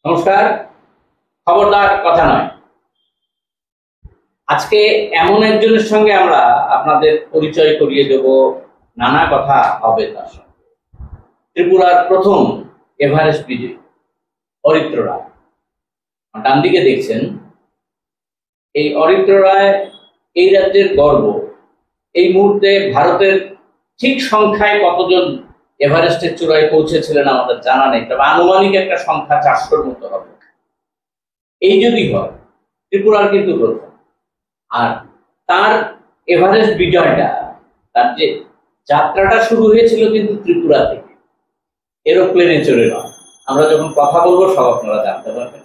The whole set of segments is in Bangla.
নমস্কার। খবরদার কথা নয়। আজকে এমন একজনের সঙ্গে আমরা আপনাদের পরিচয় করিয়ে দেব, নানা কথা হবে তার সঙ্গে। ত্রিপুরার প্রথম এভারেস্ট বিজয়ী অরিত্র রায়। ডান দিকে দেখছেন, এই অরিত্র রায় এই রাজ্যের গর্ব। এই মুহূর্তে ভারতের ঠিক সংখ্যায় কতজন এভারেস্টের চূড়ায় পৌঁছেছিলেন আমাদের জানা নেই, তবে আনুমানিক একটা সংখ্যা 400-র মতো হবে। এই যদি হয়, ত্রিপুরার কিন্তু প্রথম। আর তার এভারেস্ট বিজয়টা, তার যে যাত্রাটা শুরু হয়েছিল কিন্তু ত্রিপুরা থেকে, এরোপ্লেনে চড়ে নয়। আমরা যখন কথা বলবো সব আপনারা জানতে পারবেন।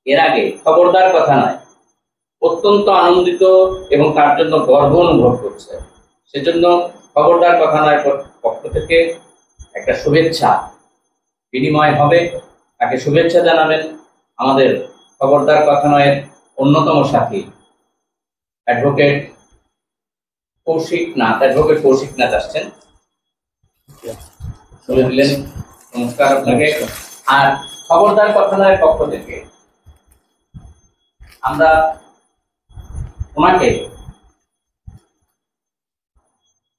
এর আগে খবরদার কথা নয় অত্যন্ত আনন্দিত এবং তার জন্য গর্ব অনুভব করছে। সেজন্য খবরদার কথা নয় পক্ষ থেকে একটা শুভেচ্ছা বিনিময় হবে। তাকে শুভেচ্ছা জানাবেন আমাদের খবরদার কথা নয়ের অন্যতম সাথী অ্যাডভোকেট কৌশিক নাথ আসছেন। বলে দিলেন নমস্কার আপনাকে। আর খবরদার কথা নয়ের পক্ষ থেকে আমরা ওনাকে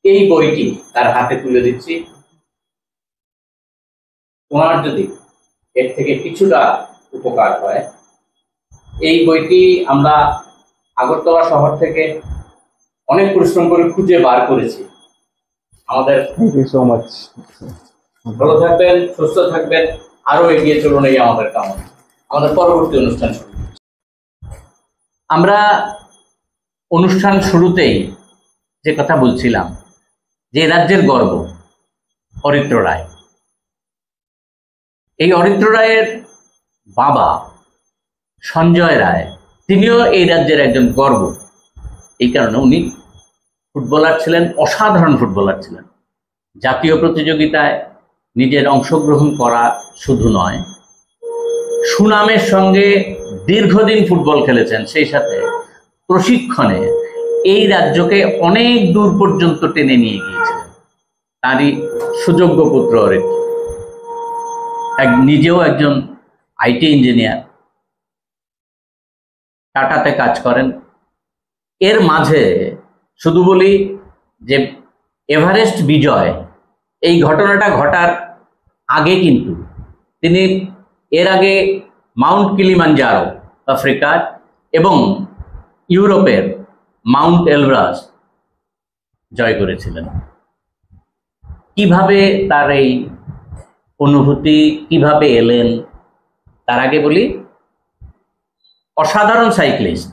এই বইটি তার হাতে তুলে দিচ্ছি। ওনার যদি এর থেকে কিছুটা উপকার হয়, এই বইটি আমরা আগরতলা শহর থেকে অনেক পরিশ্রম করে খুঁজে বার করেছি। আমাদের থ্যাংক ইউ সো মাচ। ভালো থাকবেন, সুস্থ থাকবেন, আরো এগিয়ে চলুন, এই আমাদের কামনা। আমাদের পরবর্তী অনুষ্ঠান শুরু। আমরা অনুষ্ঠান শুরুতেই যে কথা বলছিলাম, যে রাজ্যের গর্ব অরিত্র রায়। এই অরিত্র রায়ের বাবা সঞ্জয় রায়, তিনিও এই রাজ্যের একজন গর্ব। এই কারণে উনি ফুটবলার ছিলেন, অসাধারণ ফুটবলার ছিলেন। জাতীয় প্রতিযোগিতায় নিজের অংশগ্রহণ করা শুধু নয়, সুনামের সঙ্গে দীর্ঘদিন ফুটবল খেলেছেন। সেই সাথে প্রশিক্ষণে এই রাজ্যকে অনেক দূর পর্যন্ত টেনে নিয়ে গিয়েছিলেন। তারই সুযোগ্য পুত্র অরিত্র। নিজেও একজন আইটি ইঞ্জিনিয়ার, টাটাতে কাজ করেন। এর মাঝে শুধু বলি যে এভারেস্ট বিজয়, এই ঘটনাটা ঘটার আগে কিন্তু তিনি এর আগে মাউন্ট কিলিমাঞ্জারো আফ্রিকার এবং ইউরোপের মাউন্ট এলব্রাস জয় করেছিলেন। কিভাবে তার এই অনুভূতি, কিভাবে এলেন, তার আগে বলি অসাধারণ সাইক্লিস্ট।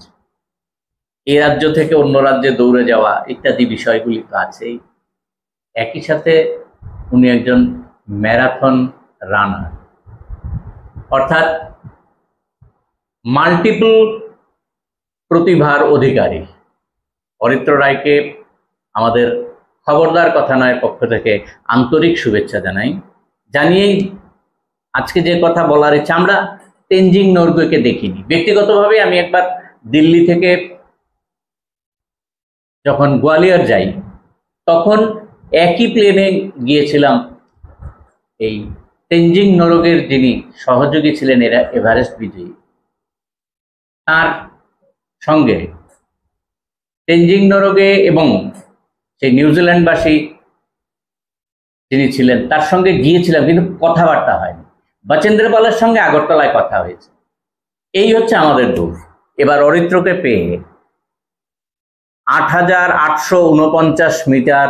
এই রাজ্য থেকে অন্য রাজ্যে দৌড়ে যাওয়া ইত্যাদি বিষয়গুলি তো আছেই। একই সাথে উনি একজন ম্যারাথন রানার, অর্থাৎ মাল্টিপল প্রতিভার অধিকারী। অরিত্র রায়কে আমাদের খবরদার কথা নয় পক্ষ থেকে আন্তরিক শুভেচ্ছা জানিয়েই আজকে যে কথা বলার ইচ্ছা, আমরা তেনজিং নরগেকে দেখিনি ব্যক্তিগতভাবে। আমি একবার দিল্লি থেকে যখন গোয়ালিয়র যাই, তখন একই প্লেনে গিয়েছিলাম এই তেনজিং নরগের যিনি সহযোগী ছিলেন এভারেস্ট বিজয়ী, তার সঙ্গে তেনজিং নরগে এবং সেই নিউজিল্যান্ডবাসী যিনি ছিলেন তার সঙ্গে গিয়েছিলাম, কিন্তু কথাবার্তা হয়নি। বচেন্দ্র পালের সঙ্গে আগরতলায় কথা হয়েছে। এই হচ্ছে আমাদের দূর। এবার অরিত্রকে পেয়ে ৮,৮৪৯ মিটার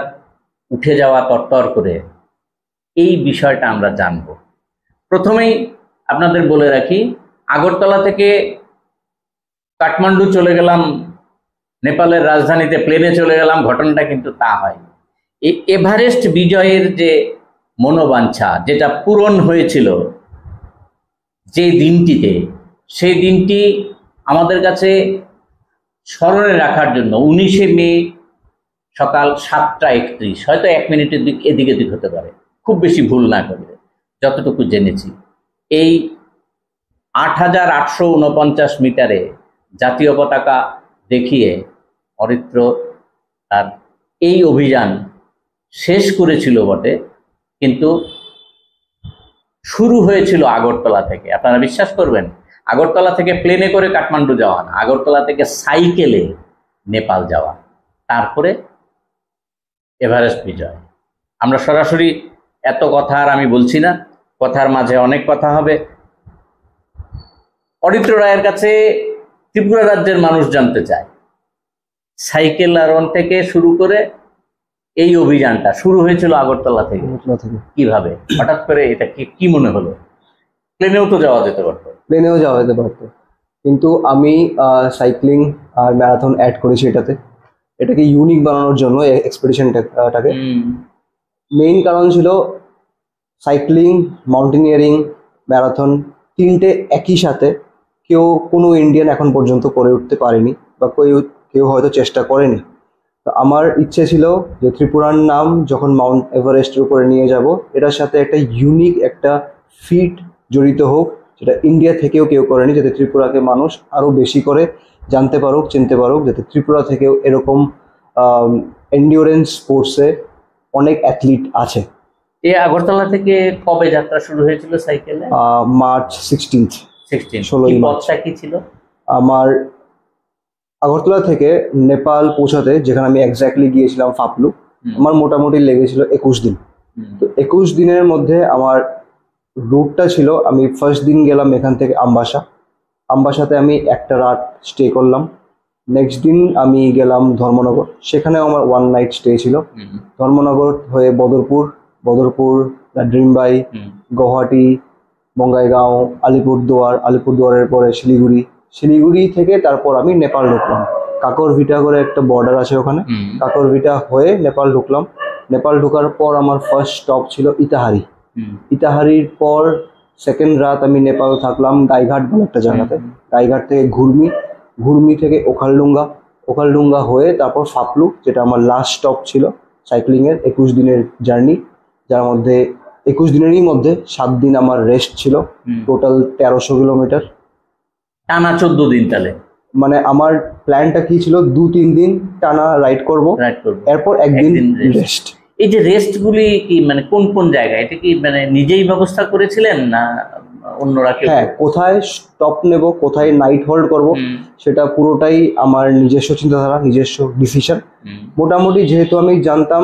উঠে যাওয়া তরতর করে এই বিষয়টা আমরা জানব। প্রথমেই আপনাদের বলে রাখি, আগরতলা থেকে কাঠমান্ডু চলে গেলাম, নেপালের রাজধানীতে প্লেনে চলে গেলাম, ঘটনাটা কিন্তু তা হয়। এই এভারেস্ট বিজয়ের যে মনোবাঞ্ছা, যেটা পূরণ হয়েছিল যে দিনটিতে, সেই দিনটি আমাদের কাছে স্মরণে রাখার জন্য 19শে মে সকাল 7টা 31, হয়তো 1 মিনিটের এদিক ওদিক হতে পারে, খুব বেশি ভুল না করলে, যতটুকু জেনেছি, এই ৮,৮৪৯ মিটারে জাতীয় পতাকা দেখিয়ে অরিত্র তার এই অভিযান শেষ করেছিল বটে, কিন্তু শুরু হয়েছিল আগরতলা থেকে। আপনারা বিশ্বাস করবেন, আগরতলা থেকে প্লেনে করে কাঠমান্ডু যাওয়া না, আগরতলা থেকে সাইকেলে নেপাল যাওয়া, তারপরে এভারেস্ট বিজয়। আমরা সরাসরি এত কথা আর আমি বলছি না, কথার মাঝে অনেক কথা হবে। অরিত্র রায়ের কাছে ত্রিপুরা রাজ্যের মানুষ জানতে চায় সাইকেল আরোহণ থেকে শুরু করে এই অভিযানটা শুরু হয়েছিল আগরতলা থেকে কিভাবে, হঠাৎ করে এটা কি মনে হলো? প্লেনেও তো যাওয়া যেতে পারতো। প্লেনেও যাওয়া যেতে পারতো, কিন্তু আমি সাইক্লিং আর ম্যারাথন অ্যাড করেছি এটাকে ইউনিক বানানোর জন্য এক্সপেডিশনটাকে। মেইন কারণ ছিল সাইক্লিং, মাউন্টেনিয়ারিং, ম্যারাথন তিনটে একই সাথে কোনো ইন্ডিয়ান এখন পর্যন্ত করে উঠতে পারেনি, বা কেউ হয়তো চেষ্টা করেনি। তো আমার ইচ্ছে ছিল যে ত্রিপুরার নাম যখন মাউন্ট এভারেস্টের উপরে নিয়ে যাব, এটার সাথে একটা ইউনিক একটা ফিট জড়িত হোক, যেটা ইন্ডিয়া থেকেও কেউ করেনি, যাতে ত্রিপুরাকে মানুষ আরও বেশি করে জানতে পারুক, চিনতে পারুক, যাতে ত্রিপুরা থেকেও এরকম এন্ডিওরেন্স স্পোর্টসে অনেক অ্যাথলিট আছে। এই আগরতলা থেকে কবে যাত্রা শুরু হয়েছিল সাইকেলে? মার্চ 16। 16 মার্চ। কি ছিল আমার আগরতলা থেকে নেপাল পৌঁছাতে, যেখানে আমি এক্স্যাক্টলি গিয়েছিলাম ফাপলু, আমার মোটামুটি লেগেছিল 21 দিন। তো 21 দিনের মধ্যে আমার রুটটা ছিল, আমি ফার্স্ট দিন গেলাম এখান থেকে আমবাসাতে আমি একটা রাত স্টে করলাম। নেক্সট দিন আমি গেলাম ধর্মনগর, সেখানেও আমার 1 নাইট স্টে ছিল। ধর্মনগর হয়ে বদরপুর, ড্রিমবাই, গুয়াহাটি, বঙ্গাইগাঁও, আলিপুরদুয়ারের পরে শিলিগুড়ি থেকে তারপর আমি নেপাল ঢুকলাম। কাকরভিটা করে একটা বর্ডার আছে ওখানে, কাকরভিটা হয়ে নেপাল ঢুকলাম। নেপাল ঢোকার পর আমার ফার্স্ট স্টপ ছিল ইটাহারির পর সেকেন্ড রাত আমি নেপাল থাকলাম গাইঘাট বলে একটা জায়গাতে। গাইঘাট থেকে ঘুরমি থেকে ওখালডুঙ্গা হয়ে তারপর ফাপলু, যেটা আমার লাস্ট স্টপ ছিল সাইক্লিংয়ের 21 দিনের জার্নি, যার মধ্যে 21 দিনেরই মধ্যে 7 দিন আমার রেস্ট ছিল। টোটাল 1300 কিলোমিটার টানা 14 দিন। তাহলে মানে আমার প্ল্যানটা কি ছিল, 2-3 দিন টানা রাইড করব, এরপর একদিন রেস্ট। এই যে রেস্টগুলি কি মানে কোন জায়গায়, এটা কি মানে নিজেই ব্যবস্থা করেছিলেন না অন্যরা? হ্যাঁ, কোথায় স্টপ নেব, কোথায় নাইট হোল্ড করব, সেটা পুরোটাই আমার নিজস্ব চিন্তাধারা, নিজস্ব ডিসিশন। মোটামুটি যেহেতু আমি জানতাম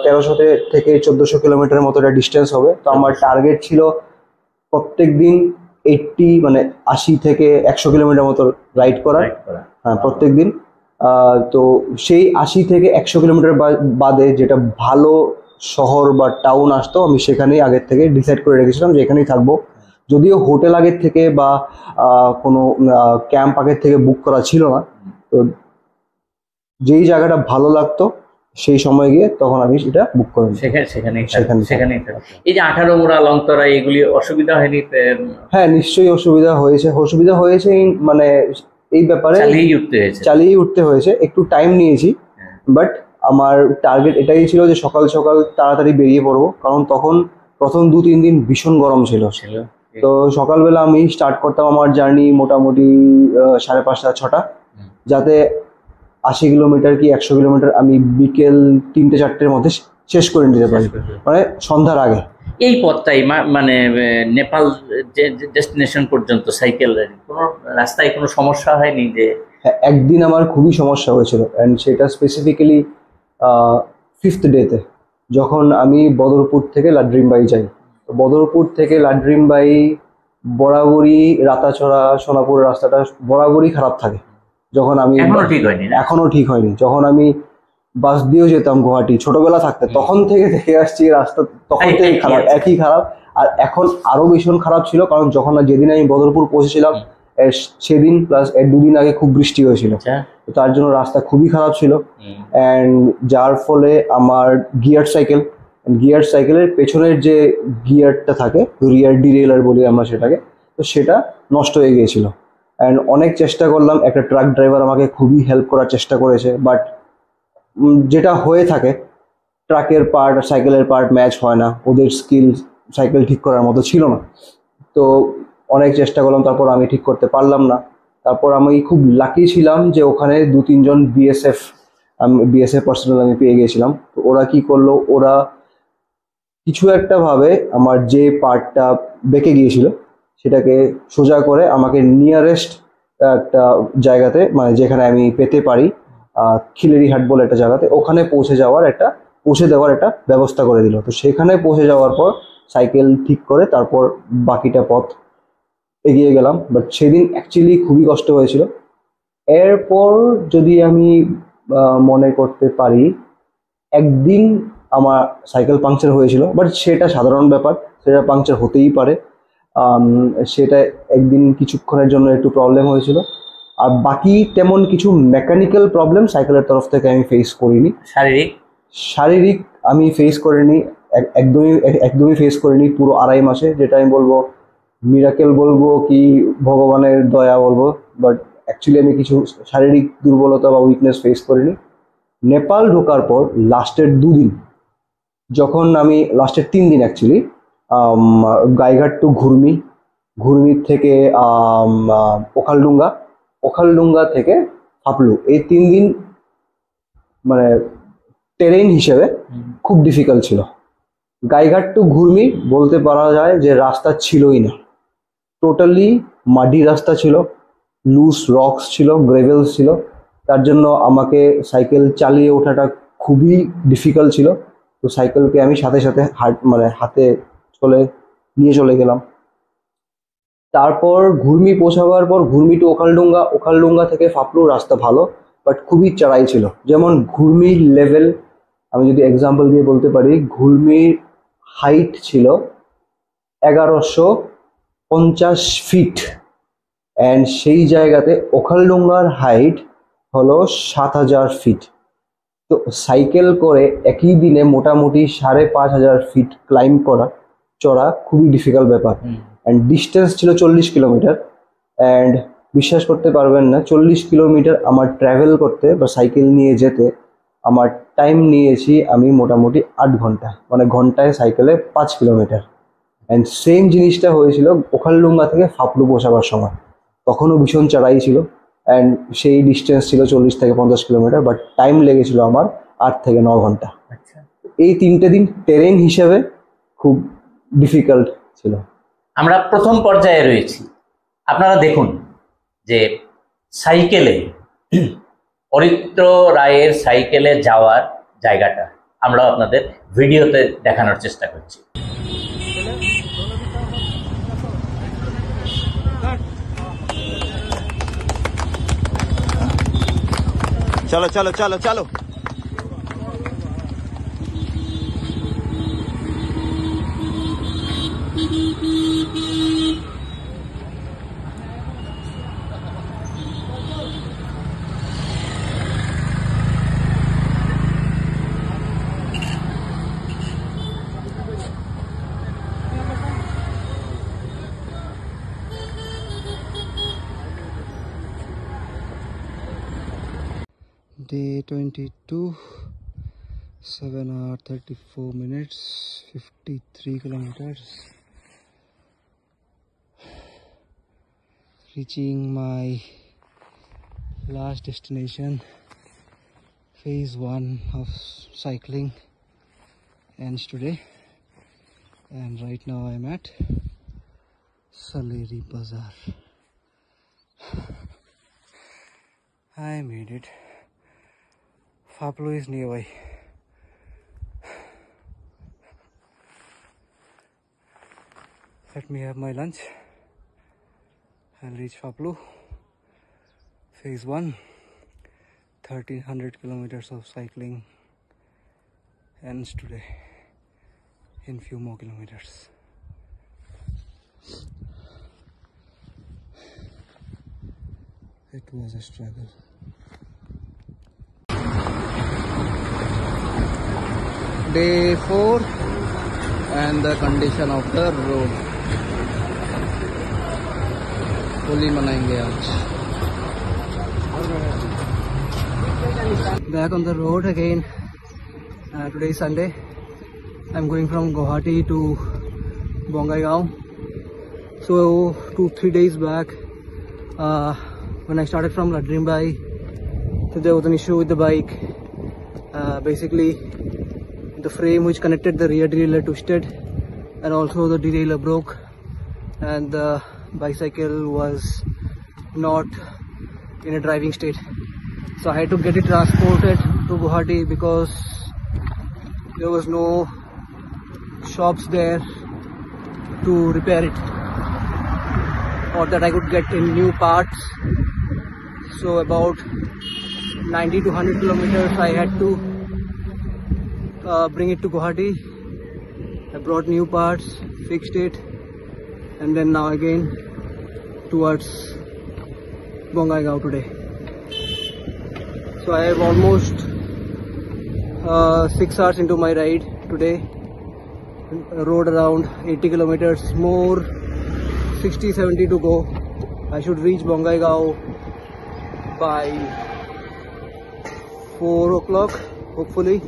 1300 থেকে 1400 কিলোমিটারের মতো একটা ডিস্টেন্স হবে, তো আমার টার্গেট ছিল প্রত্যেক দিন 80 থেকে 100 কিলোমিটার মতো রাইড করার। হ্যাঁ, প্রত্যেক দিন। তো সেই 80 থেকে 100 কিলোমিটার বাদে যেটা ভালো শহর বা টাউন আসতো, আমি সেখানেই আগের থেকে ডিসাইড করে রেখেছিলাম যে এখানেই থাকবো। যদিও হোটেল আগের থেকে বা কোনো ক্যাম্প আগের থেকে বুক করা ছিল না, তো যেই জায়গাটা ভালো লাগতো সেই সময় গিয়ে তখন আমি সেটা বুক করে সেখানে। এই যে 18 মোড়া লংতরা, এগুলি অসুবিধা হয়নি? হ্যাঁ, নিশ্চয়ই অসুবিধা হয়েছে মানে এই ব্যাপারে চালিয়ে উঠতে হয়েছে, একটু টাইম নিয়েছি। বাট আমার টার্গেট এটাই ছিল যে সকাল তাড়াতাড়ি বেরিয়ে পড়বো, কারণ তখন প্রথম 2-3 দিন ভীষণ গরম ছিল। তো সকালবেলা আমি স্টার্ট করতাম আমার জার্নি মোটামুটি 5:30-6টা, যাতে 80 কিলোমিটার কি 100 কিলোমিটার আমি বিকেল 3-4টের মধ্যে শেষ করে নিতে পারি, মানে সন্ধ্যার আগে। এই পথটাই মানে নেপাল যে ডেস্টিনেশন পর্যন্ত সাইকেল কোনো রাস্তায় কোনো সমস্যা হয়নি? যে একদিন আমার খুবই সমস্যা হয়েছিল, অ্যান্ড সেটা স্পেসিফিক্যালি 5th ডেতে, যখন আমি বদরপুর থেকে লাড্রিমবাই যাই। বদরপুর থেকে লাড্রিমবাই বরাবরই রাতাছড়া সোনাপুর রাস্তাটা বরাবরই খারাপ থাকে। যখন আমি এখনো ঠিক হয়নি, যখন আমি বাস দিয়েও যেতাম গুয়াহাটি ছোটবেলা থাকতে, তখন থেকে দেখে আসছি রাস্তা তখন থেকে খারাপ, একই খারাপ। আর এখন আরো ভীষণ খারাপ ছিল, কারণ যেদিন আমি বদরপুর পৌঁছেছিলাম সেদিন প্লাস 2 দিন আগে খুব বৃষ্টি হয়েছিল, তার জন্য রাস্তা খুবই খারাপ ছিল। অ্যান্ড যার ফলে আমার গিয়ার সাইকেলের পেছনের যে গিয়ারটা থাকে, রিয়ার ডিরেলার বলি আমরা সেটাকে, তো সেটা নষ্ট হয়ে গিয়েছিল। অ্যান্ড অনেক চেষ্টা করলাম, একটা ট্রাক ড্রাইভার আমাকে খুবই হেল্প করার চেষ্টা করেছে, বাট যেটা হয়ে থাকে ট্রাকের পার্ট আর সাইকেলের পার্ট ম্যাচ হয় না, ওদের স্কিল সাইকেল ঠিক করার মতো ছিল না। তো অনেক চেষ্টা করলাম, তারপর আমি ঠিক করতে পারলাম না। তারপর আমি খুব লাকি ছিলাম যে ওখানে 2-3 জন বিএসএফ পার্সোনাল আমি পেয়ে গিয়েছিলাম। তো ওরা কি করলো, ওরা কিছু একটা ভাবে আমার যে পার্টটা বেঁকে গিয়েছিল সেটাকে সোজা করে আমাকে নিয়ারেস্ট একটা জায়গাতে, মানে যেখানে আমি পেতে পারি, খিলেরিহাট বলে একটা জায়গাতে, ওখানে পৌঁছে দেওয়ার একটা ব্যবস্থা করে দিল। তো সেখানে পৌঁছে যাওয়ার পর সাইকেল ঠিক করে তারপর বাকিটা পথ এগিয়ে গেলাম। বাট সেদিন অ্যাকচুয়ালি খুবই কষ্ট হয়েছিল। এরপর যদি আমি মনে করতে পারি, একদিন আমার সাইকেল পাংচার হয়েছিল, বাট সেটা সাধারণ ব্যাপার, সেটা পাংচার হতেই পারে। সেটা একদিন কিছুক্ষণের জন্য একটু প্রবলেম হয়েছিল। আর বাকি তেমন কিছু মেকানিক্যাল প্রবলেম সাইকেলের তরফ থেকে আমি ফেস করিনি। শারীরিক আমি ফেস করিনি, একদমই ফেস করিনি পুরো 2.5 মাসে, যেটা আমি বলবো মিরাকেল বলবো কি ভগবানের দয়া বলবো। বাট অ্যাকচুয়ালি আমি কিছু শারীরিক দুর্বলতা বা উইকনেস ফেস করিনি। নেপাল ঢোকার পর লাস্টের 2 দিন, যখন আমি লাস্টের 3 দিন অ্যাকচুয়ালি, গাইঘাট টু ঘুর্মির থেকে ওখালডুঙ্গা থেকে ফাপলু, এই 3 দিন মানে টেরেন হিসেবে খুব ডিফিকাল্ট ছিল। গাইঘাট টু ঘুর্মি বলতে পারা যায় যে রাস্তা ছিলই না, টোটালি মাটি রাস্তা ছিল, লুজ রক্স ছিল, গ্রেভেলস ছিল। তার জন্য আমাকে সাইকেল চালিয়ে ওঠাটা খুবই ডিফিকাল্ট ছিল। তো সাইকেলকে আমি সাথে হাতে নিয়ে চলে গেলাম। তারপর ঘুর্মি পৌঁছাবার পর ঘুর্মি টু ওখালডুঙ্গা থেকে ফাপলু রাস্তা ভালো, বাট খুবই চড়াই ছিল। যেমন ঘুর্মির লেভেল আমি যদি এক্সাম্পল দিয়ে বলতে পারি, ঘুর্মির হাইট ছিল 1150 ফিট, অ্যান্ড সেই জায়গাতে ওখালডুঙ্গার হাইট হলো 7000 ফিট। তো সাইকেল করে একই দিনে মোটামুটি 5500 ফিট ক্লাইম্ব চড়া খুবই ডিফিকাল্ট ব্যাপার। অ্যান্ড ডিস্টেন্স ছিল 40 কিলোমিটার। অ্যান্ড বিশ্বাস করতে পারবেন না, 40 কিলোমিটার আমার ট্রাভেল করতে বা সাইকেল নিয়ে যেতে আমার টাইম নিয়েছি আমি মোটামুটি 8 ঘন্টা, মানে ঘন্টায় সাইকেলে 5 কিলোমিটার। অ্যান্ড সেম জিনিসটা হয়েছিল ওখালডুঙ্গা থেকে ফাপলু পৌঁছাবার সময়, তখনও ভীষণ চড়াই ছিল। অ্যান্ড সেই ডিস্টেন্স ছিল 40 থেকে 50 কিলোমিটার, বাট টাইম লেগেছিল আমার 8 থেকে 9 ঘন্টা। এই 3টে দিন টেরেন হিসেবে খুব ডিফিকাল্ট ছিল। আমরা প্রথম পর্যায়ে রয়েছি। আপনারা দেখুন যে সাইকেলে অরিত্র রায়ের সাইকেলে যাওয়ার জায়গাটা আমরা আপনাদের ভিডিওতে দেখানোর চেষ্টা করছি। चलो चलो चलो चलो Day 22, 7 hours 34 minutes, 53 kilometers. Reaching my last destination, phase 1 of cycling ends today. And right now I'm at Saleri Bazaar. I made it. Faplu is nearby. Let me have my lunch. I'll reach Faplu. Phase 1, 1300 kilometers of cycling ends today in few more kilometers. It was a struggle. Day 4 and the condition of the road. Holi manayenge aaj. Back on the road again. Today is Sunday. I'm going from Guwahati to Bongaigaon. So 2-3 days back, when I started from Ladrimbai, so there was an issue with the bike. Basically the frame which connected the rear derailleur twisted, and also the derailleur broke, and the bicycle was not in a driving state. So I had to get it transported to Guwahati because there was no shops there to repair it, or that I could get in new parts. So about 90 to 100 kilometers I had to bring it to Guwahati. I brought new parts, fixed it, and then now again towards Bongaigaon today. So I have almost 6 hours into my ride today. Rode around 80 kilometers, more 60-70 to go. I should reach Bongaigaon by 4 o'clock hopefully.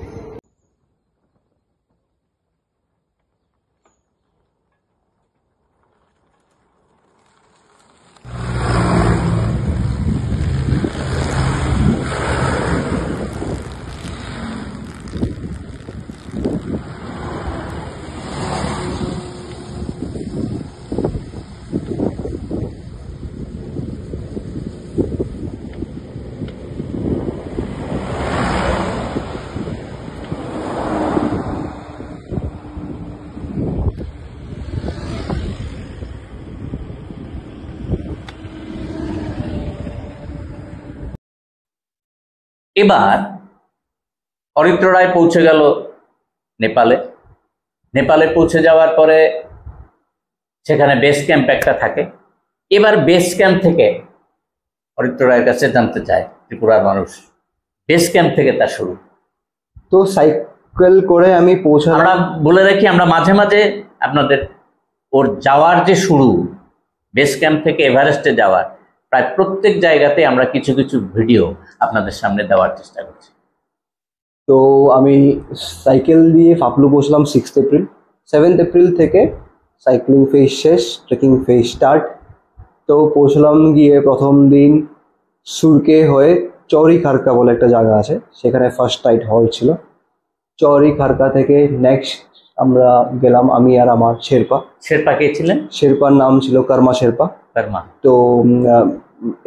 এবার অরিত্র রায় পৌঁছে গেল নেপালে। নেপালে পৌঁছে যাওয়ার পরে সেখানে বেস ক্যাম্প একটা থাকে। এবার বেস ক্যাম্প থেকে অরিত্র রায়ের কাছে জানতে চায় ত্রিপুরার মানুষ, বেস ক্যাম্প থেকে তার শুরু। তো সাইকেল করে আমি পৌঁছালাম। আমরা বলে রাখি, আমরা মাঝে মাঝে আপনাদের ওর যাওয়ার যে শুরু বেস ক্যাম্প থেকে এভারেস্টে যাওয়ার প্রায় প্রত্যেক জায়গাতে আমরা কিছু কিছু ভিডিও আপনাদের সামনে দেওয়ার চেষ্টা করছি। তো আমি সাইকেল দিয়ে ফাপলু পৌঁছলাম 6 এপ্রিল। 7 এপ্রিল থেকে সাইক্লিং ফেজ শেষ, ট্রেকিং ফেজ স্টার্ট। তো পৌঁছলাম গিয়ে প্রথম দিন সুরকে হয়ে চৌরি খারকা বলে একটা জায়গা আছে, সেখানে ফার্স্ট নাইট হল ছিল। চৌরি খারকা থেকে নেক্সট আমরা গেলাম আমি আর আমার শেরপা। শেরপা কে ছিলেন? শেরপার নাম ছিল কর্মা শেরপা। কর্মা। তো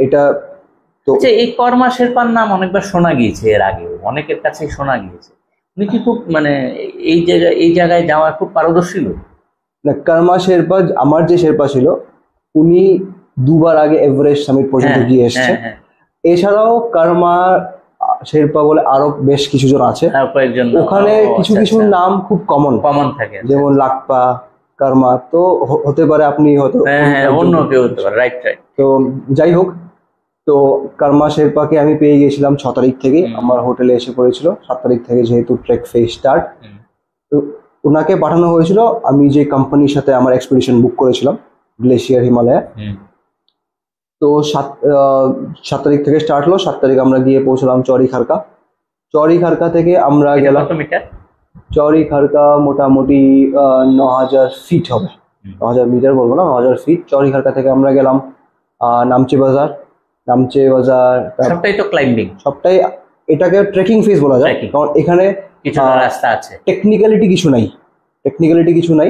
এটা তো এই কর্মা শেরপার নাম অনেকবার শোনা গিয়েছে, এর আগে অনেকের কাছেই শোনা গিয়েছে। উনি কি খুব মানে এই জায়গায় যাওয়া খুব পারদর্শী লোক? না, কর্মা শেরপা আমার যে শেরপা ছিল উনি দুবার আগে এভারেস্ট সামিট পর্যন্ত গিয়ে এসেছে। এছাড়াও কর্মা শেরপা বলে আরো বেশ কিছু জন আছে, কয়েকজন। ওখানে কিছু কিছু নাম খুব কমন থাকে, যেমন লাকপা, কর্মা। তো হতে পারে আপনি হয়তো অন্য কেউ হতে পারে। Right right. তো যাই হোক, তো কর্মা শেরপাকে আমি পেয়ে গেছিলাম 6 তারিখ থেকে। আমার হোটেলে এসে পড়েছিল 7 তারিখ থেকে, যেহেতু ট্রেক ফেজ স্টার্ট। তো ওনাকে পাঠানো হয়েছিল আমি যে কোম্পানির সাথে আমার এক্সপিডিশন বুক করেছিলাম গ্লেশিয়ার হিমালয়া। তো 7 তারিখ থেকে স্টার্ট হলো। 7 তারিখ আমরা গিয়ে পৌঁছলাম চৌরি খারকা। চৌরি খারকা থেকে আমরা গেলাম চৌরি খারকা মোটামুটি 9000 ফিট হবে, 9000 মিটার বলবো না, 9000 ফিট। চৌরি খারকা থেকে আমরা গেলাম নামচে বাজার। নামচে বাজার সবটাই তো ক্লাইম্বিং, সবটাই এটাকে ট্রেকিং ফেজ বলা যায়, কারণ এখানে কিছু রাস্তা আছে। টেকনিক্যালিটি কিছু নাই,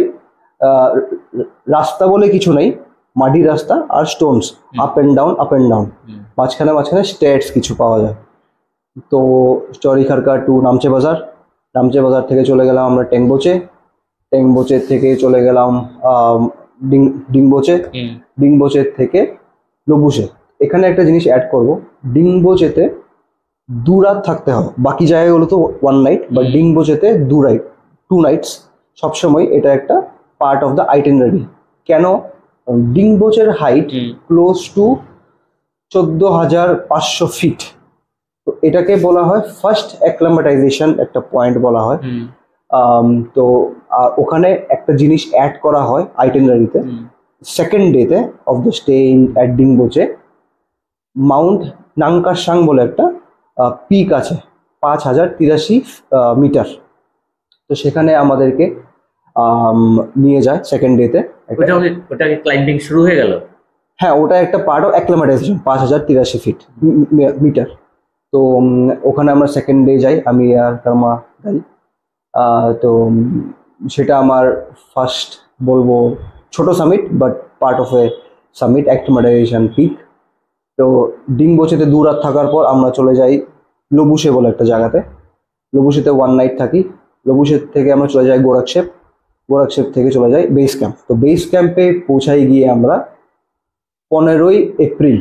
রাস্তা বলে কিছু নাই, মাটি রাস্তা আর স্টোনস, আপ এন্ড ডাউন, মাঝখানে স্টেটস কিছু পাওয়া যায়। তো চৌরি খারকা টু নামচে বাজার থেকে চলে গেলাম আমরা টেংবোচে থেকে চলে গেলাম ডিংবোচে থেকে লবুসে। এখানে একটা জিনিস অ্যাড করব, ডিংবোচেতে 2 রাত থাকতে হবে, বাকি জায়গাগুলো তো 1 নাইট, বা ডিংবোচেতে 2 নাইটস সবসময়। এটা একটা পার্ট অফ দ্য আইটিনারি। কেন? ডিংবোচের হাইট ক্লোজ টু 14,500 ফিট। তো এটাকে বলা হয় ফার্স্ট অ্যাক্লামাটাইজেশন, একটা পয়েন্ট বলা হয়। তো ওখানে একটা জিনিস অ্যাড করা হয় আইটিনারিতে। সেকেন্ড ডেতে of the stay in at Dingboche mount Nangkartshang বলে একটা পিক আছে, 5083 মিটার। তো সেখানে আমাদেরকে নিয়ে যায় সেকেন্ড ডেতে। ওটাকে ক্লাইম্বিং শুরু হয়ে গেল। হ্যাঁ, ওটা একটা পার্ট অফ অ্যাক্লামাটাইজেশন, 5083 মিটার। তো ওখানে আমরা সেকেন্ড ডে যাই, আমি আর কর্মা যাই। তো সেটা আমার ফার্স্ট বলবো ছোট summit, but part of a summit acclimatization peak. তো ডিংবোচেতে 2 রাত থাকার পর আমরা চলে যাই লবুশে বলে একটা জায়গাতে। লবুশেতে 1 নাইট থাকি। লবুশের থেকে আমরা চলে যাই গোরাকশেপ। গোরাকশেপ থেকে চলে যাই বেস ক্যাম্প। তো বেস ক্যাম্পে পৌঁছাই গিয়ে আমরা 15ই এপ্রিল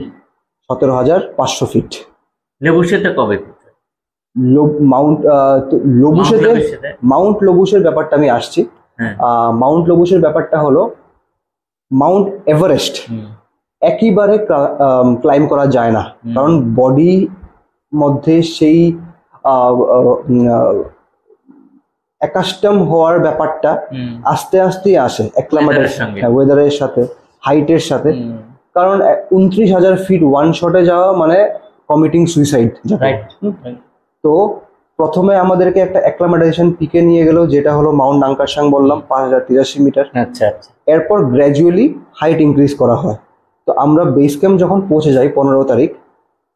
17,500 ফিট। লেবুশেতে কবে? মাউন্ট লবুশেতে লেবুশেতে? মাউন্ট লবুশের ব্যাপারটা আমি আসছি। হ্যাঁ। মাউন্ট লবুশের ব্যাপারটা হলো মাউন্ট এভারেস্ট একইবারে ক্লাইম করা যায় না, কারণ বডি মধ্যে সেই অ্যাকাস্টম হওয়ার ব্যাপারটা আস্তে আস্তে আসে ওয়েদারের সাথে, হাইটের সাথে। কারণ 29,000 ফিট ওয়ান শটে যাওয়া মানে কমিটিং সুইসাইড। তো প্রথমে আমাদেরকে একটা অ্যাক্লামাটাইজেশন পিকে নিয়ে গেল, যেটা হলো মাউন্ট নাংকারসাং বললাম, 5,083 মিটার। আচ্ছা আচ্ছা। এরপর গ্র্যাজুয়ালি হাইট ইনক্রিজ করা হয়। তো আমরা বেস ক্যাম্প যখন পৌঁছে যাই 15 তারিখ,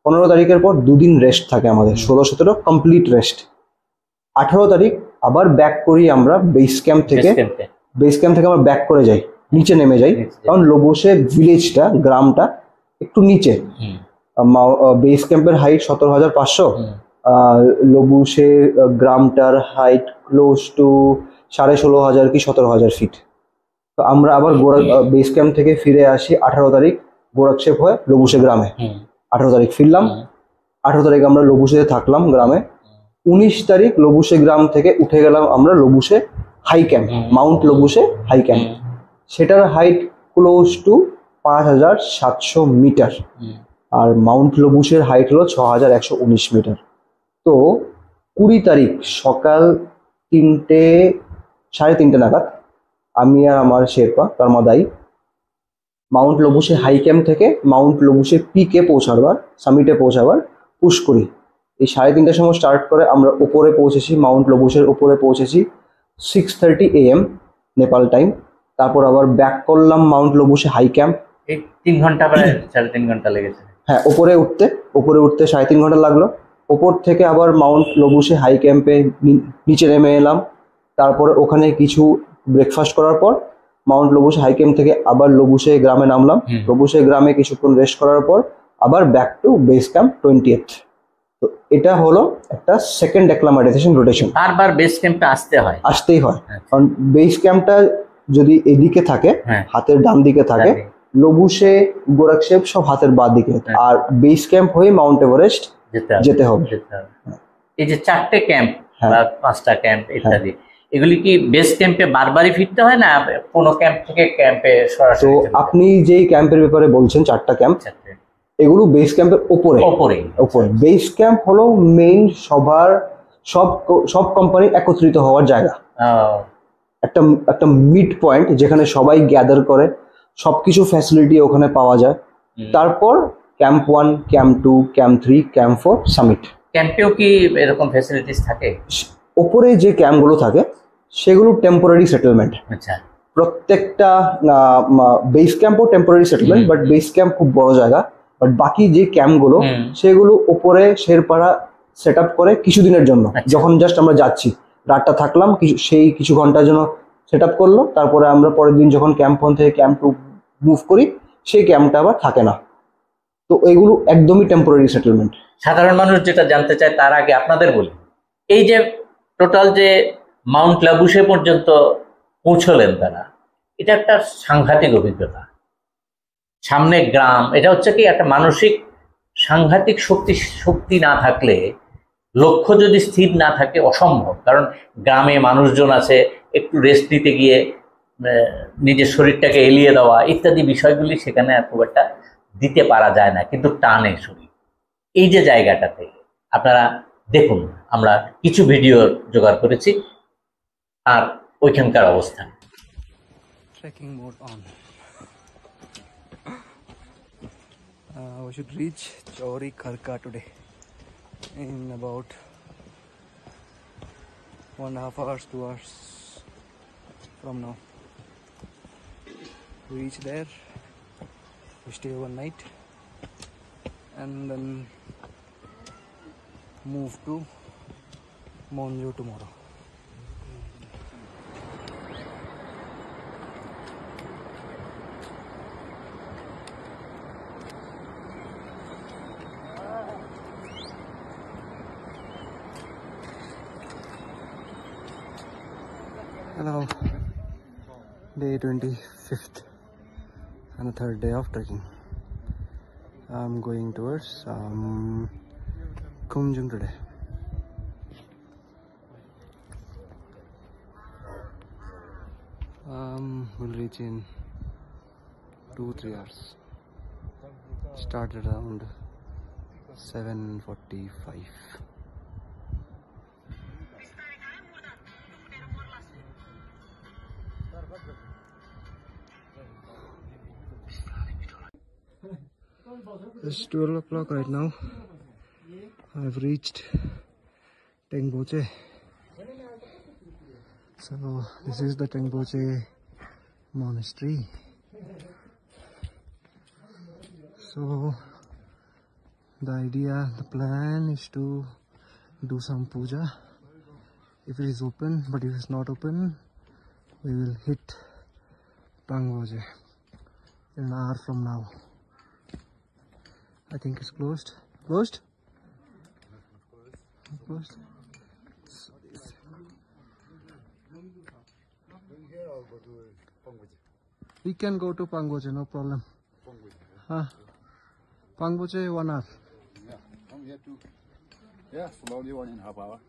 15 তারিখের পর 2 দিন রেস্ট থাকে আমাদের, 16-17 কমপ্লিট রেস্ট। 18 তারিখ আবার ব্যাক করি আমরা বেস ক্যাম্প থেকে। বেস ক্যাম্প থেকে আমরা ব্যাক করে যাই, নিচে নেমে যাই, কারণ লবুশে ভিলেজটা, গ্রামটা একটু নিচে। বেস ক্যাম্পের হাইট 17,500, লবুশে গ্রামটার হাইট ক্লোজ টু 16,500 কি 17,000 ফিট। তো আমরা আবার বেস ক্যাম্প থেকে ফিরে আসি 18 তারিখ গোরাকশেপ হয়ে লবুশে গ্রামে। 18 তারিখ ফিরলাম। 18 তারিখ আমরা লবুশেতে থাকলাম গ্রামে। 19 তারিখ লবুশে গ্রাম থেকে উঠে গেলাম আমরা Lobuche high camp, mount Lobuche high camp. সেটার হাইট ক্লোজ টু 5,700 মিটার, আর মাউন্ট লবুশের হাইট হলো 6,119 মিটার। তো 20 তারিখ সকাল 3:30 নাগাদ আমি আর আমার Sherpa কার্মাদাই Mount Lobuche high camp থেকে মাউন্ট লবুশে পিকে পৌঁছাবার, সামিটে পৌঁছাবার পুশ করি। এই 3:30টার সময় স্টার্ট করে আমরা উপরে পৌঁছেছি, মাউন্ট লবুশের উপরে পৌঁছেছি 6:30 AM নেপাল টাইম। তারপর আবার ব্যাক করলাম মাউন্ট লবুশে হাই ক্যাম্প। 3 ঘন্টা, প্রায় 3.5 ঘন্টা লেগেছে। হ্যাঁ, উপরে উঠতে 3.5 ঘন্টা লাগলো। ওপর থেকে আবার মাউন্ট লবুশে হাই ক্যাম্পে নিচে নেমে এলাম। তারপরে ওখানে কিছু ব্রেকফাস্ট করার পর মাউন্ট লবুশে হাই ক্যাম্প থেকে আবার লবুশে গ্রামে নামলাম। লবুশে গ্রামে কিছুক্ষণ রেস্ট করার পর আবার back to base camp 20th। তো এটা হলো একটা সেকেন্ড অ্যাক্লামাটাইজেশন রোটেশন। বারবার বেস ক্যাম্পে আসতেই হয়, কারণ বেস ক্যাম্পটা যদি এদিকে থাকে, হাতের ডান দিকে থাকে, লবুশে গোরাকশেপ সব হাতের বাঁ দিকে, আর বেস ক্যাম্প হয়ে মাউন্ট এভারেস্ট যেতে হবে। এই যে 4টে ক্যাম্প বা 5টা ক্যাম্প ইত্যাদি, এগুলি কি বেস ক্যাম্পে বারবারই ফিরতে হয় না কোনো ক্যাম্প থেকে ক্যাম্পে সরাসরি? তো আপনি যেই ক্যাম্পের ব্যাপারে বলছেন 4টা ক্যাম্প, এগুলো বেস ক্যাম্পের উপরে। বেস ক্যাম্প হলো মেইন সবার সব কোম্পানি একত্রিত হওয়ার জায়গা, একটা মিড পয়েন্ট যেখানে সবাই গ্যাদার করে, সবকিছু ফ্যাসিলিটি ওখানে পাওয়া যায়। তারপর camp 1, camp 2, camp 3, camp 4, summit. ক্যাম্পেও কি এরকম ফ্যাসিলিটিস থাকে? ওপরে যে ক্যাম্পগুলো থাকে সেগুলো টেম্পোরারি সেটেলমেন্ট। আচ্ছা। প্রত্যেকটা বেস ক্যাম্পও temporary settlement, but base camp খুব বড় জায়গা। বাট বাকি যে ক্যাম্পগুলো সেগুলো উপরে শেরপাড়া সেট আপ করে কিছুদিনের জন্য। যখন জাস্ট আমরা যাচ্ছি, রাতটা থাকলাম, সেই কিছু ঘন্টার জন্য সেট আপ করলো। তারপরে আমরা পরের দিন যখন ক্যাম্প 1 থেকে ক্যাম্প 2 মুভ করি, সেই ক্যাম্পটা আবার থাকে না। তো এগুলো একদমই টেম্পোরারি সেটেলমেন্ট। সাধারণ মানুষ যেটা জানতে চায় তার আগে আপনাদের বলি, এই যে টোটাল যে মাউন্ট লাবুশে পর্যন্ত পৌঁছলেন তারা, এটা একটা সাংঘাতিক অভিজ্ঞতা। সামনে গ্রাম, এটা হচ্ছে কি একটা মানসিক সাংঘাতিক শক্তি না থাকলে, লক্ষ্য যদি স্থির না থাকে অসম্ভব। কারণ গ্রামে মানুষজন আছে, একটু রেস্ট নিতে গিয়ে নিজের শরীরটাকে এলিয়ে দেওয়া ইত্যাদি বিষয়গুলি সেখানে খুব একটা দিতে পারা যায় না, কিন্তু টানে শরীর। এই যে জায়গাটাতে আপনারা দেখুন, আমরা কিছু ভিডিও জোগাড় করেছি আর ওইখানকার অবস্থান। Trekking mode on. We should reach Chauri Kharka today in about 1.5 hours, 2 hours from now. We reach there, we stay overnight, and then move to Monju tomorrow. Hello, day 25th and the third day of trekking. I'm going towards Kumjung today. We'll reach in 2-3 hours. Started around 7:45. It's 12 o'clock right now. I've reached Tengboche. So this is the Tengboche monastery. So the plan is to do some puja if it is open, but if it's not open, we will hit Pangboche in an hour from now. I think it's closed. Closed? Closed. We can go to Pangboche, no problem. Pangboche 1 hour. Yeah, from here to slowly 1.5 hours.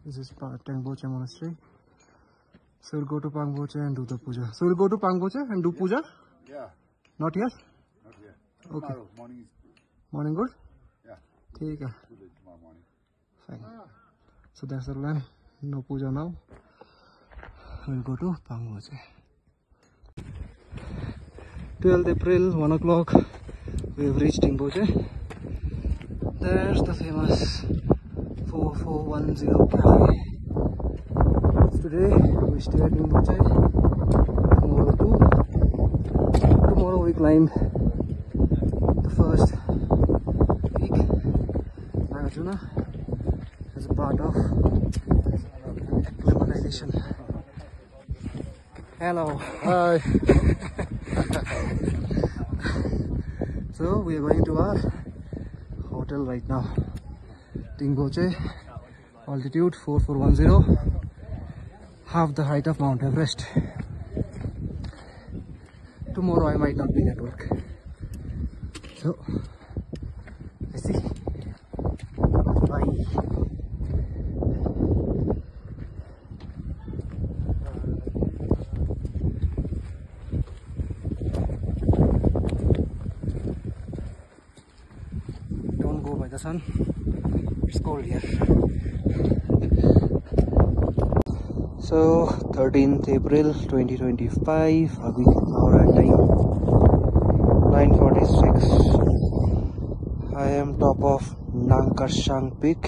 This is Tengboche monastery. So we'll go to Pangboche and do the puja. So we'll go to Pangboche and do puja? Yeah, Not yet? not yet. Okay. Tomorrow morning is good. Morning good? Yeah, ठीक है. good tomorrow morning. Fine. So that's the plan. No puja now. We'll go to Pangboche. 12th April, 1 o'clock. We've reached Tengboche. There's the famous 4410 cafe. Today we stay at Tengboche. Tomorrow we climb the first peak, Nagarjuna, as a part of acclimatization. Hello. Hi. So we are going to our hotel right now. Tengboche, altitude 4410, half the height of Mount Everest. Tomorrow I might not be at work. So let's see. Bye. Don't go by the sun. It's cold here. So 13th April 2025. Abhi our time 9:46. I am top of Nangkarsang Peak.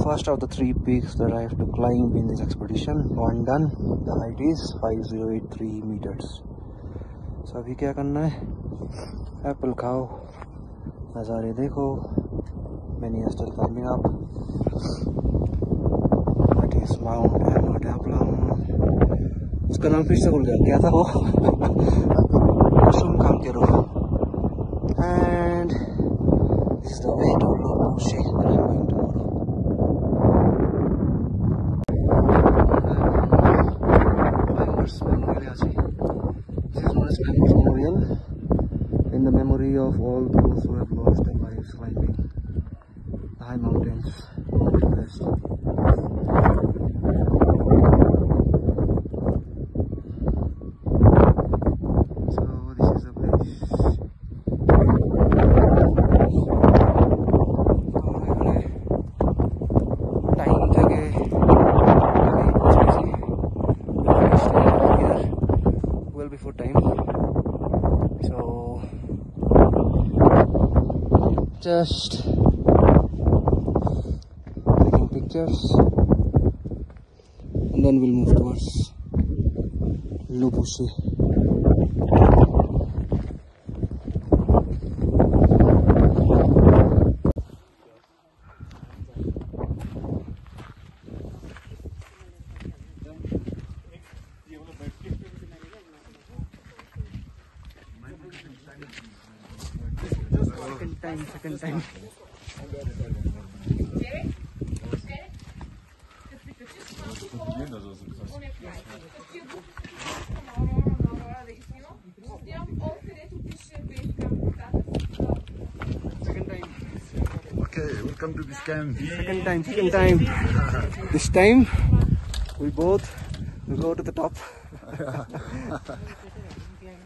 First of the 3 peaks that I have to climb in this expedition. One done. The height is 5083 meters. So अभी क्या करना है? Apple खाओ, नज़ारे देखो. Many are still climbing up. That is Mount Amadablam. उसका नाम फिर से भूल गया, क्या था वो? Mushroom Kankero. And this is the way to Loboshe that I'm going tomorrow. Climbers Memorial. This is known as Climbers Memorial, in the memory of all those who have lost their lives climbing the high mountains of Everest. So this is the place. Time जगह well before time. So just taking pictures and then we'll move towards Loboshe. Second time. welcome to this camp. Second time. This time we both go to the top.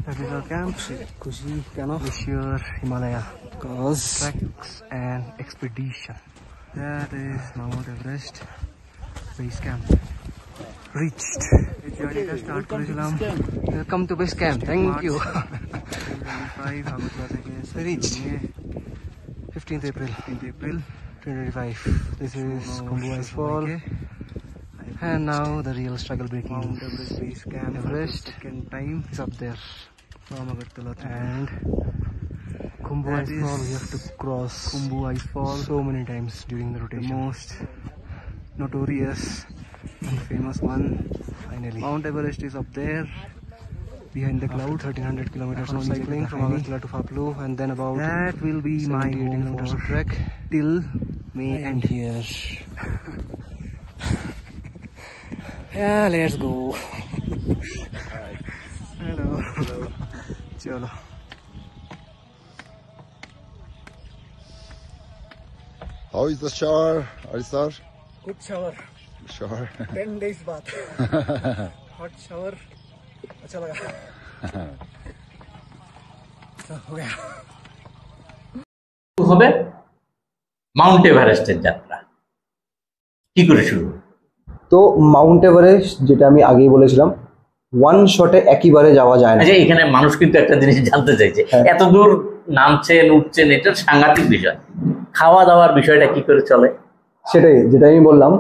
That is our camp. Kushi, Glacier, Himalaya. Cause treks and expedition. That is Mount Everest base camp. Reached. Welcome to base camp. Thank you. Reached. 15th April 2025. This is Khumbu Ice Fall. And now the real struggle breaking. Mount Everest base camp. Everest second time is up there. From Agartala. And Khumbu Ice Fall we have to cross. Khumbu Ice Fall so many times during the rotation. The most notorious and famous one. Finally. Mount Everest is up there. Behind the cloud, 1300 kilometers of cycling from Agartala to Phaplu, and then about that will be my home for trek till May end here. Yeah, let's go. Hello. Chalo. How is the shower, Arisar? Good shower. Shower. 10 days bath. Hot shower. अच्छा लगा हो गया হবে মাউন্ট এভারেস্টের যাত্রা কি করে শুরু? তো মাউন্ট এভারেস্ট যেটা আমি আগেই বলেছিলাম ওয়ান শটে একইবারে যাওয়া যায় না। আচ্ছা, এখানে মানুষ কিন্তু একটা জিনিস জানতে চাইছে, এত দূর নামছেন উঠছেন, এটা সাংঘাতিক বিষয়, খাওয়া দাওয়ার বিষয়টা কি করে চলে? সেটাই যেটা আমি বললাম,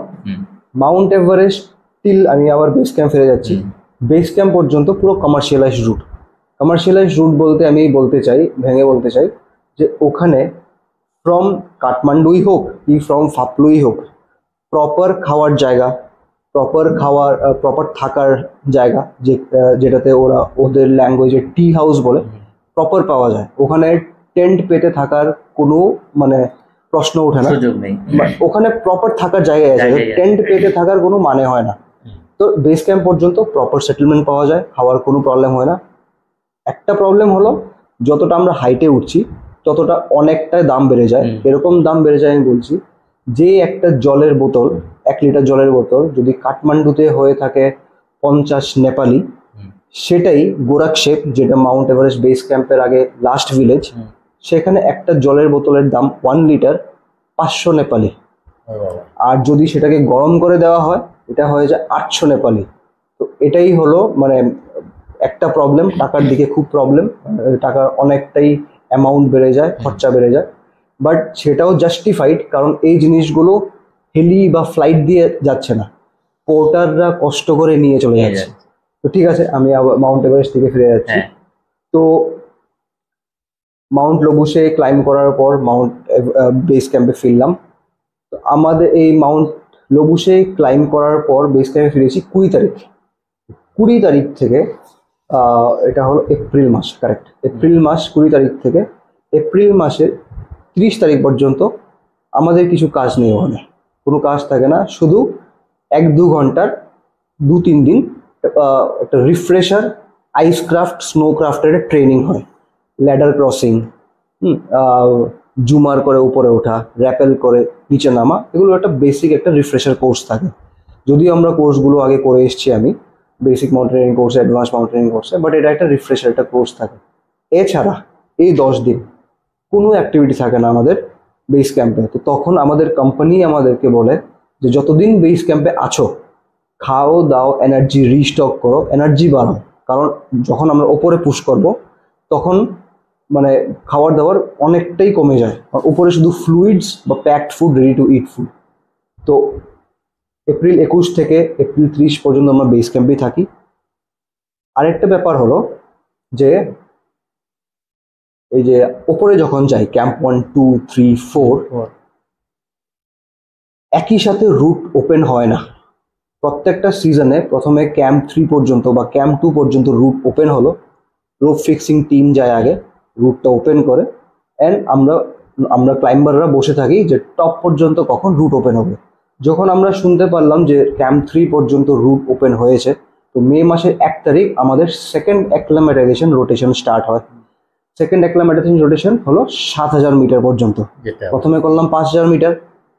মাউন্ট এভারেস্ট টিল আমি আবার বেস ক্যাম্প ফিরে যাচ্ছি, বেস ক্যাম্প পর্যন্ত পুরো কমার্শিয়ালাইজ রুট। কমার্শিয়ালাইজ রুট বলতে আমি বলতে চাই, ভেঙে বলতে চাই যে ওখানে ফ্রম কাঠমান্ডুই হোক কি ফ্রম ফাপলুই হোক, প্রপার খাওয়ার জায়গা, প্রপার থাকার জায়গা, যেটাতে ওরা ওদের ল্যাঙ্গুয়েজে টি হাউস বলে, প্রপার পাওয়া যায়। ওখানে টেন্ট পেতে থাকার কোনো মানে প্রশ্ন ওঠে না, ওখানে প্রপার থাকার জায়গায় আছে, টেন্ট পেতে থাকার কোনো মানে হয় না। তো বেস ক্যাম্প পর্যন্ত প্রপার সেটেলমেন্ট পাওয়া যায়, খাওয়ার কোনো প্রবলেম হয় না। একটা প্রবলেম হলো যতটা আমরা হাইটে উঠছি ততটা অনেকটাই দাম বেড়ে যায়। এরকম দাম বেড়ে যায় আমি বলছি, যে একটা জলের বোতল 1 লিটার জলের বোতল যদি কাঠমান্ডুতে হয়ে থাকে 50 নেপালি, সেটাই গোরাকশেপ যেটা মাউন্ট এভারেস্ট বেস ক্যাম্পের আগে লাস্ট ভিলেজ, সেখানে একটা জলের বোতলের দাম 1 লিটার 500 নেপালি। আর যদি সেটাকে গরম করে দেওয়া হয় এটা হয়ে যায় 800 নেপালি। তো এটাই হলো মানে একটা প্রবলেম, টাকার দিকে খুব প্রবলেম, টাকা অনেকটাই অ্যামাউন্ট বেড়ে যায়, খরচা বেড়ে যায়। বাট সেটাও জাস্টিফাইড, কারণ এই জিনিসগুলো হেলি বা ফ্লাইট দিয়ে যাচ্ছে না, পোর্টাররা কষ্ট করে নিয়ে চলে যাচ্ছে। তো ঠিক আছে, আমি আবার মাউন্ট এভারেস্ট থেকে ফিরে যাচ্ছি। তো মাউন্ট লবুসে ক্লাইম্ব করার পর মাউন্ট বেস ক্যাম্পে ফিরলাম। তো আমাদের এই মাউন্ট লবুসে ক্লাইম্ব করার পর বেস ক্যাম্পে ফিরেছি 20 তারিখ থেকে, এটা হলো এপ্রিল মাস, কারেক্ট এপ্রিল মাস 20 তারিখ থেকে এপ্রিল মাসের 30 তারিখ পর্যন্ত আমাদের কিছু কাজ নেই, ওখানে কোনো কাজ থাকে না, শুধু 1-2 ঘন্টার 2-3 দিন একটা রিফ্রেশার আইস ক্রাফট স্নো ক্রাফটের ট্রেনিং হয়, ল্যাডার ক্রসিং, জুমার করে উপরে ওঠা, র্যাপেল করে নিচে নামা, এগুলো একটা বেসিক একটা রিফ্রেশার কোর্স থাকে। যদিও আমরা কোর্সগুলো আগে করে এসেছি, আমি বেসিক মাউন্টেনিয়ারিং কোর্সে, অ্যাডভান্স মাউন্টেনিয়ারিং কোর্সে, বাট এটা একটা রিফ্রেশার একটা কোর্স থাকে। এছাড়া এই 10 দিন কোনো অ্যাক্টিভিটি থাকে না আমাদের বেস ক্যাম্পে। তো তখন আমাদের কোম্পানি আমাদেরকে বলে যে যতদিন বেস ক্যাম্পে আছো খাও দাও, এনার্জি রিস্টক করো, এনার্জি বাড়াও, কারণ যখন আমরা ওপরে পুশ করব তখন মানে খাবার দাবার অনেকটাই কমে যায়, উপরে শুধু ফ্লুইডস বা packed food, ready to eat food. তো এপ্রিল 21 থেকে এপ্রিল 30 পর্যন্ত আমরা বেস ক্যাম্পেই থাকি। আরেকটা ব্যাপার হলো যে এই যে ওপরে যখন যাই ক্যাম্প 1, 2, 3, 4 একই সাথে রুট ওপেন হয় না। প্রত্যেকটা সিজনে প্রথমে ক্যাম্প 3 পর্যন্ত বা ক্যাম্প 2 পর্যন্ত রুট ওপেন হলো, রোপ ফিক্সিং টিম যায় আগে, রুটটা ওপেন করে, অ্যান্ড আমরা ক্লাইম্বাররা বসে থাকি যে টপ পর্যন্ত কখন রুট ওপেন হবে। যখন আমরা শুনতে পারলাম যে ক্যাম্প 3 পর্যন্ত রুট ওপেন হয়েছে, তো মে মাসের 1 তারিখ আমাদের সেকেন্ড অ্যাক্লামেটাইজেশন রোটেশন স্টার্ট হয়। সেকেন্ড অ্যাক্লামেটাইজেশন রোটেশন হলো 7000 মিটার পর্যন্ত। প্রথমে করলাম 5000 মিটার,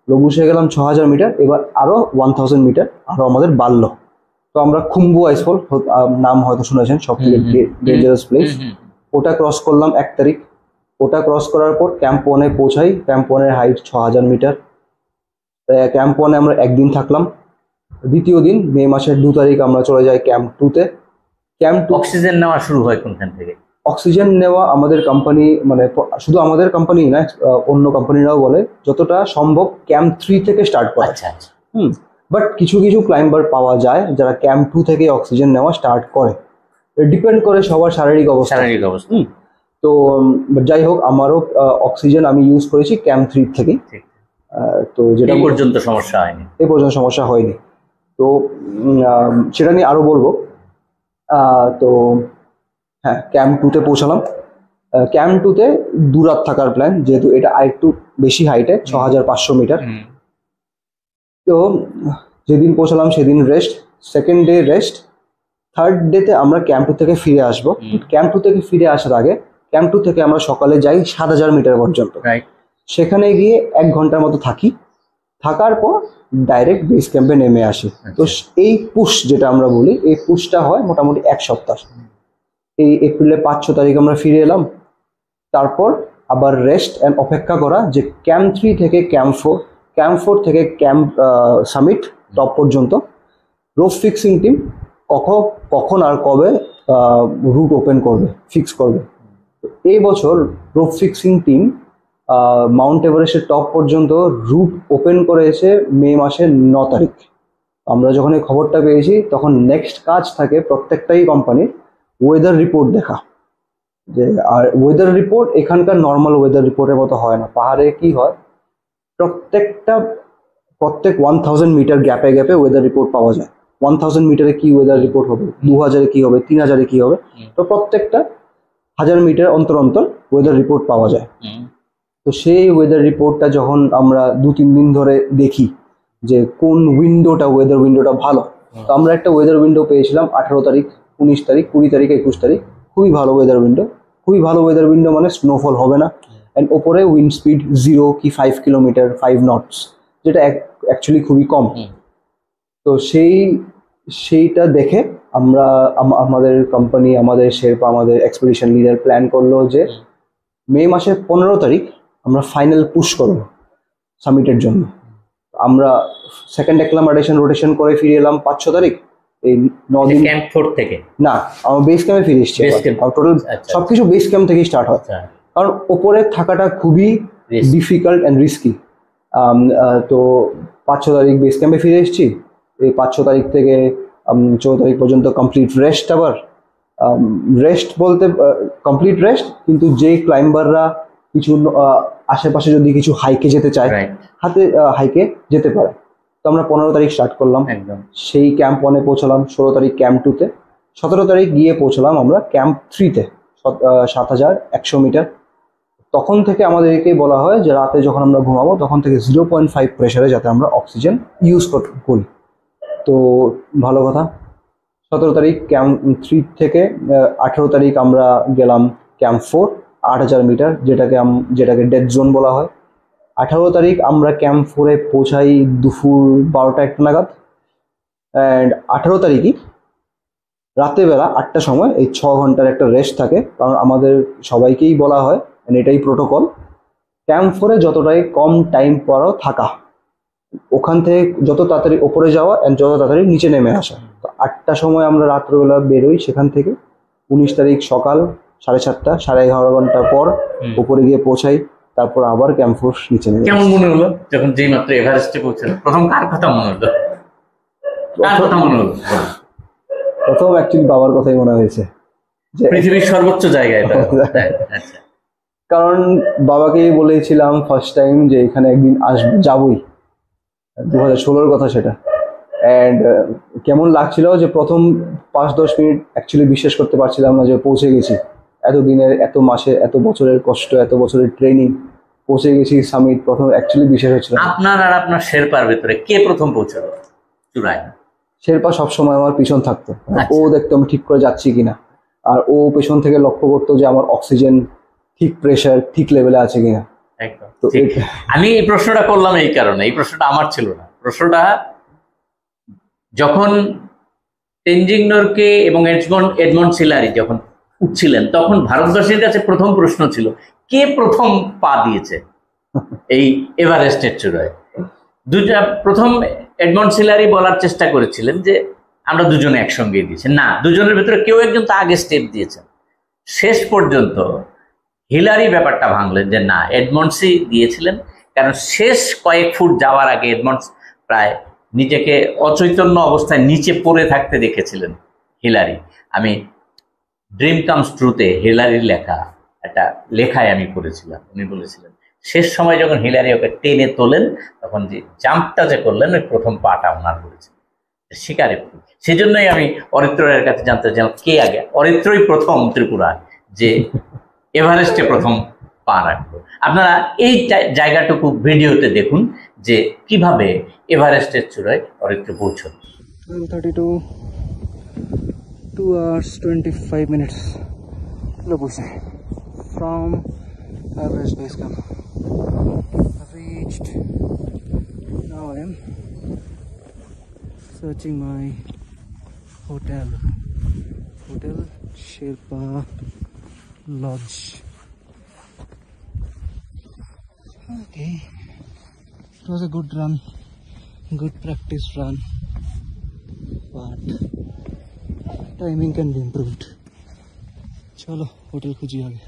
লবুশে গেলাম 6000 মিটার, এবার আরো 1000 মিটার আরো আমাদের বাড়লো। তো আমরা খুম্বু আইসফল, নাম হয়তো শুনেছেন, সব থেকে ডেঞ্জারাস প্লেস। ওটা ক্রস করলাম 1 তারিখ। ওটা ক্রস করার পর ক্যাম্প 1-এ পৌঁছাই। ক্যাম্প 1-এর হাইট 6000 মিটার। ক্যাম্প 1-এ আমরা একদিন থাকলাম। দ্বিতীয় দিন মে মাসের 2 তারিখ আমরা চলে যাই ক্যাম্প 2-তে। ক্যাম্প 2 অক্সিজেন নেওয়া শুরু হয় কোনখান থেকে? অক্সিজেন নেওয়া আমাদের কোম্পানি, মানে শুধু আমাদের কোম্পানি না, অন্য কোম্পানিরাও বলে যতটা সম্ভব ক্যাম্প 3 থেকে স্টার্ট করে। আচ্ছা আচ্ছা। বাট কিছু কিছু ক্লাইম্বার পাওয়া যায় যারা ক্যাম্প 2 থেকে অক্সিজেন নেওয়া স্টার্ট করে। ডিপেন্ড করে সবার শারীরিক অবস্থা। তো যাই হোক, আমারও অক্সিজেন আমি ইউজ করেছি ক্যাম্প 3 থেকে। তো যেটা এই পর্যন্ত সমস্যা হয়নি। এই পর্যন্ত সমস্যা হয়নি। তো সেটা নিয়ে আরো বলবো। তো হ্যাঁ, ক্যাম্প 2-তে পৌঁছালাম। ক্যাম্প 2-তে 2 রাত থাকার প্ল্যান, যেহেতু এটা আরেকটু বেশি হাইটে, 6500 মিটার। তো যেদিন পৌঁছালাম সেদিন rest, second day rest, third ডেতে আমরা ক্যাম্প 2 থেকে ফিরে আসবো। ক্যাম্প 2 থেকে ফিরে আসার আগে ক্যাম্প 2 থেকে আমরা সকালে যাই 7000 মিটার পর্যন্ত। সেখানে গিয়ে 1 ঘন্টার মতো থাকি। থাকার পর ডাইরেক্ট বেস ক্যাম্পে নেমে আসি। তো এই পুশ যেটা আমরা বলি, এই পুশটা হয় মোটামুটি 1 সপ্তাহ। এই এপ্রিলের 5-6 তারিখ আমরা ফিরে এলাম। তারপর আবার রেস্ট অ্যান্ড অপেক্ষা করা যে ক্যাম্প 3 থেকে ক্যাম্প 4, ক্যাম্প 4 থেকে ক্যাম্প সামিট টপ পর্যন্ত রোপ ফিক্সিং টিম কখন আর কবে রুট ওপেন করবে, ফিক্স করবে। এই বছর রোপ ফিক্সিং টিম মাউন্ট এভারেস্টের টপ পর্যন্ত রুট ওপেন করেছে মে মাসের 9 তারিখ। আমরা যখন এই খবরটা পেয়েছি তখন নেক্সট কাজ থাকে প্রত্যেকটাই কোম্পানির ওয়েদার রিপোর্ট দেখা। যে আর ওয়েদার রিপোর্ট এখানকার নর্মাল ওয়েদার রিপোর্টের মতো হয় না। পাহাড়ে কি হয়, প্রত্যেক 1000 মিটার গ্যাপে গ্যাপে ওয়েদার রিপোর্ট পাওয়া যায়। 1000 মিটারে কি ওয়েদার রিপোর্ট হবে, 2000-এ কি হবে, 3000-এ কি হবে। তো প্রত্যেকটা 1000 মিটার অন্তর অন্তর ওয়েদার রিপোর্ট পাওয়া যায়। তো সেই ওয়েদার রিপোর্টটা যখন আমরা 2-3 দিন ধরে দেখি যে কোন ওয়েদার উইন্ডোটা ভালো, তো আমরা একটা ওয়েদার উইন্ডো পেয়েছিলাম 18 তারিখ, 19 তারিখ, 20 তারিখ, 21 তারিখ। খুবই ভালো ওয়েদার উইন্ডো। খুবই ভালো ওয়েদার উইন্ডো মানে স্নোফল হবে না, অ্যান্ড ওপরে উইন্ড স্পিড 0 কি 5 কিলোমিটার, 5 নটস, যেটা অ্যাকচুয়ালি খুবই কম। তো সেইটা দেখে আমরা আমাদের কোম্পানি, আমাদের শেরপা, আমাদের এক্সপেডিশন লিডার প্ল্যান করলো যে মে মাসের 15 তারিখ আমরা ফাইনাল পুশ করবো সামিটের জন্য। আমরা সেকেন্ড অ্যাক্লামাডেশন রোটেশন করে ফিরে এলাম 5-6 তারিখ। এই 9 দিন ক্যাম্প 4 থেকে না, আমার বেস ক্যাম্পে ফিরে এসেছি। টোটাল সবকিছু বেস ক্যাম্প থেকেই স্টার্ট হয়, কারণ ওপরে থাকাটা খুবই ডিফিকাল্ট অ্যান্ড রিস্কি। তো 5-6 তারিখ বেস ক্যাম্পে ফিরে এসেছি। এই 5-6 তারিখ থেকে 14 তারিখ পর্যন্ত কমপ্লিট রেস্ট। আবার রেস্ট বলতে কমপ্লিট রেস্ট, কিন্তু যে ক্লাইম্বাররা কিছু আশেপাশে যদি কিছু হাইকে যেতে চায়, হাইকে যেতে পারে। তো আমরা 15 তারিখ স্টার্ট করলাম, সেই ক্যাম্প 1-এ পৌঁছালাম। 16 তারিখ ক্যাম্প 2-তে, 17 তারিখ গিয়ে পৌঁছালাম আমরা ক্যাম্প 3-তে 7100 মিটার। তখন থেকে আমাদেরকে বলা হয় যে রাতে যখন আমরা ঘুমাবো তখন থেকে 0.5 প্রেসারে যাতে আমরা অক্সিজেন ইউজ করি। তো ভালো কথা। 17 তারিখ ক্যাম্প 3 থেকে 18 তারিখ আমরা গেলাম ক্যাম্প 4, 8000 মিটার, যেটাকে ডেথ জোন বলা হয়। 18 তারিখ আমরা ক্যাম্প 4-এ পৌঁছাই দুপুর 12টা-1টা নাগাদ। অ্যান্ড 18 তারিখই রাতেরবেলা 8টার সময় এই 6 ঘন্টার একটা রেস্ট থাকে, কারণ আমাদের সবাইকেই বলা হয়, এটাই প্রোটোকল, ক্যাম্প 4-এ যতটাই কম টাইম পারো থাকা, ওখান থেকে যত তাড়াতাড়ি ওপরে যাওয়া অ্যান্ড যত তাড়াতাড়ি নিচে নেমে আসা। তো 8টার সময় আমরা রাত্রবেলা বেরোই সেখান থেকে। 19 তারিখ সকাল 7:30, 11.5 ঘন্টা পর উপরে গিয়ে পৌঁছাই। তারপর আবার ক্যাম্প 4 নিচে নেমে। কেমন মনে হলো যখন যেই মাত্র এভারেস্টে পৌঁছালো? প্রথম কার কথা মনে হলো? প্রথম অ্যাকচুয়ালি বাবার কথাই মনে হয়েছে, যে পৃথিবীর সর্বোচ্চ জায়গায়। কারণ বাবাকেই বলেছিলাম ফার্স্ট টাইম যে এখানে একদিন যাবই, 2016-র কথা সেটা। অ্যান্ড কেমন লাগছিল যে প্রথম 5-10 মিনিট অ্যাকচুয়ালি বিশ্বাস করতে পারছিলাম না যে পৌঁছে গেছি। এত দিনের, এত মাসে, এত বছরের কষ্ট, এত বছরের ট্রেনিং, পৌঁছে গেছি সামিট। প্রথম অ্যাকচুয়ালি বিশ্বাস হচ্ছিল। আপনার আর আপনার শেরপার ভিতরে কে প্রথম পৌঁছালো চূড়ায়? শেরপা সবসময় আমার পিছন থাকতো। ও দেখতো আমি ঠিক করে যাচ্ছি কিনা, আর ও পেছন থেকে লক্ষ্য করতো যে আমার অক্সিজেন ঠিক প্রেশার ঠিক লেভেলে আছে কিনা। একদম তো ঠিক। আমি এই প্রশ্নটা করলাম এই কারণে, এই প্রশ্নটা আমার ছিল না। প্রশ্নটা যখন তেনজিং নরকে এবং এডমন্ড হিলারি যখন উঠছিলেন, তখন ভারতবাসীর কাছে প্রথম প্রশ্ন ছিল, কে প্রথম পা দিয়েছে এই এভারেস্টের চূড়ায়। দুটা প্রথম এডমন্ড হিলারি বলার চেষ্টা করেছিলেন যে আমরা দুজনে একসঙ্গে দিয়েছি, না, দুজনের ভেতরে কেউ একজন তো আগে স্টেপ দিয়েছেন। শেষ পর্যন্ত হিলারি ব্যাপারটা ভাঙলেন যে না, এডমন্ডসই দিয়েছিলেন, কারণ শেষ কয়েক ফুট যাওয়ার আগে এডমন্ডস প্রায় নিজেকে অচৈতন্য অবস্থায় নিচে পড়ে থাকতে দেখেছিলেন হিলারি। আমি ড্রিম কামস ট্রুতে হিলারির লেখা একটা লেখায় আমি পড়েছিলাম, উনি বলেছিলেন শেষ সময় যখন হিলারি ওকে টেনে তোলেন, তখন যে জাম্পটা যে করলেন ওই প্রথম পাটা ওনার করেছিলেন শিকারে। সেজন্যই আমি অরিত্র রায়ের কাছে জানতে চাইলাম কে আগে। অরিত্রই প্রথম ত্রিপুরা যে এভারেস্টে প্রথম পা রাখলো। আপনারা এই জায়গাটুকু ভিডিওতে দেখুন যে কিভাবে এভারেস্টের চূড়ায় অরিত্র পৌঁছল। 12:32, 2 hours 25 minutes. Lobushe from Everest Base Camp. I've reached. Now I am searching my hotel. Hotel Sherpa Lodge. Okay. It was a good run, good practice run, but timing can be improved. चलो होटल खोजिए आगे।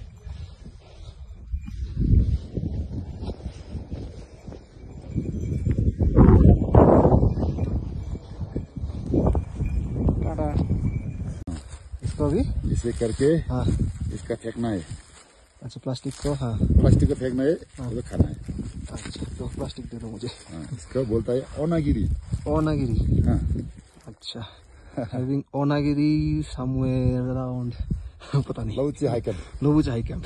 टाटा। इसको भी इसे करके हाँ, इसका फेंकना है, अच्छा प्लास्टिक को, हाँ प्लास्टिक को फेंकना है और खाना है। अच्छा, तो प्लास्टिक दे दो मुझे। हाँ, इसका बोलता है ओनागिरी। ओनागिरी, हाँ, अच्छा। Having ओनागिरी somewhere around पता नहीं, Lauchi high camp. Lobuche High Camp.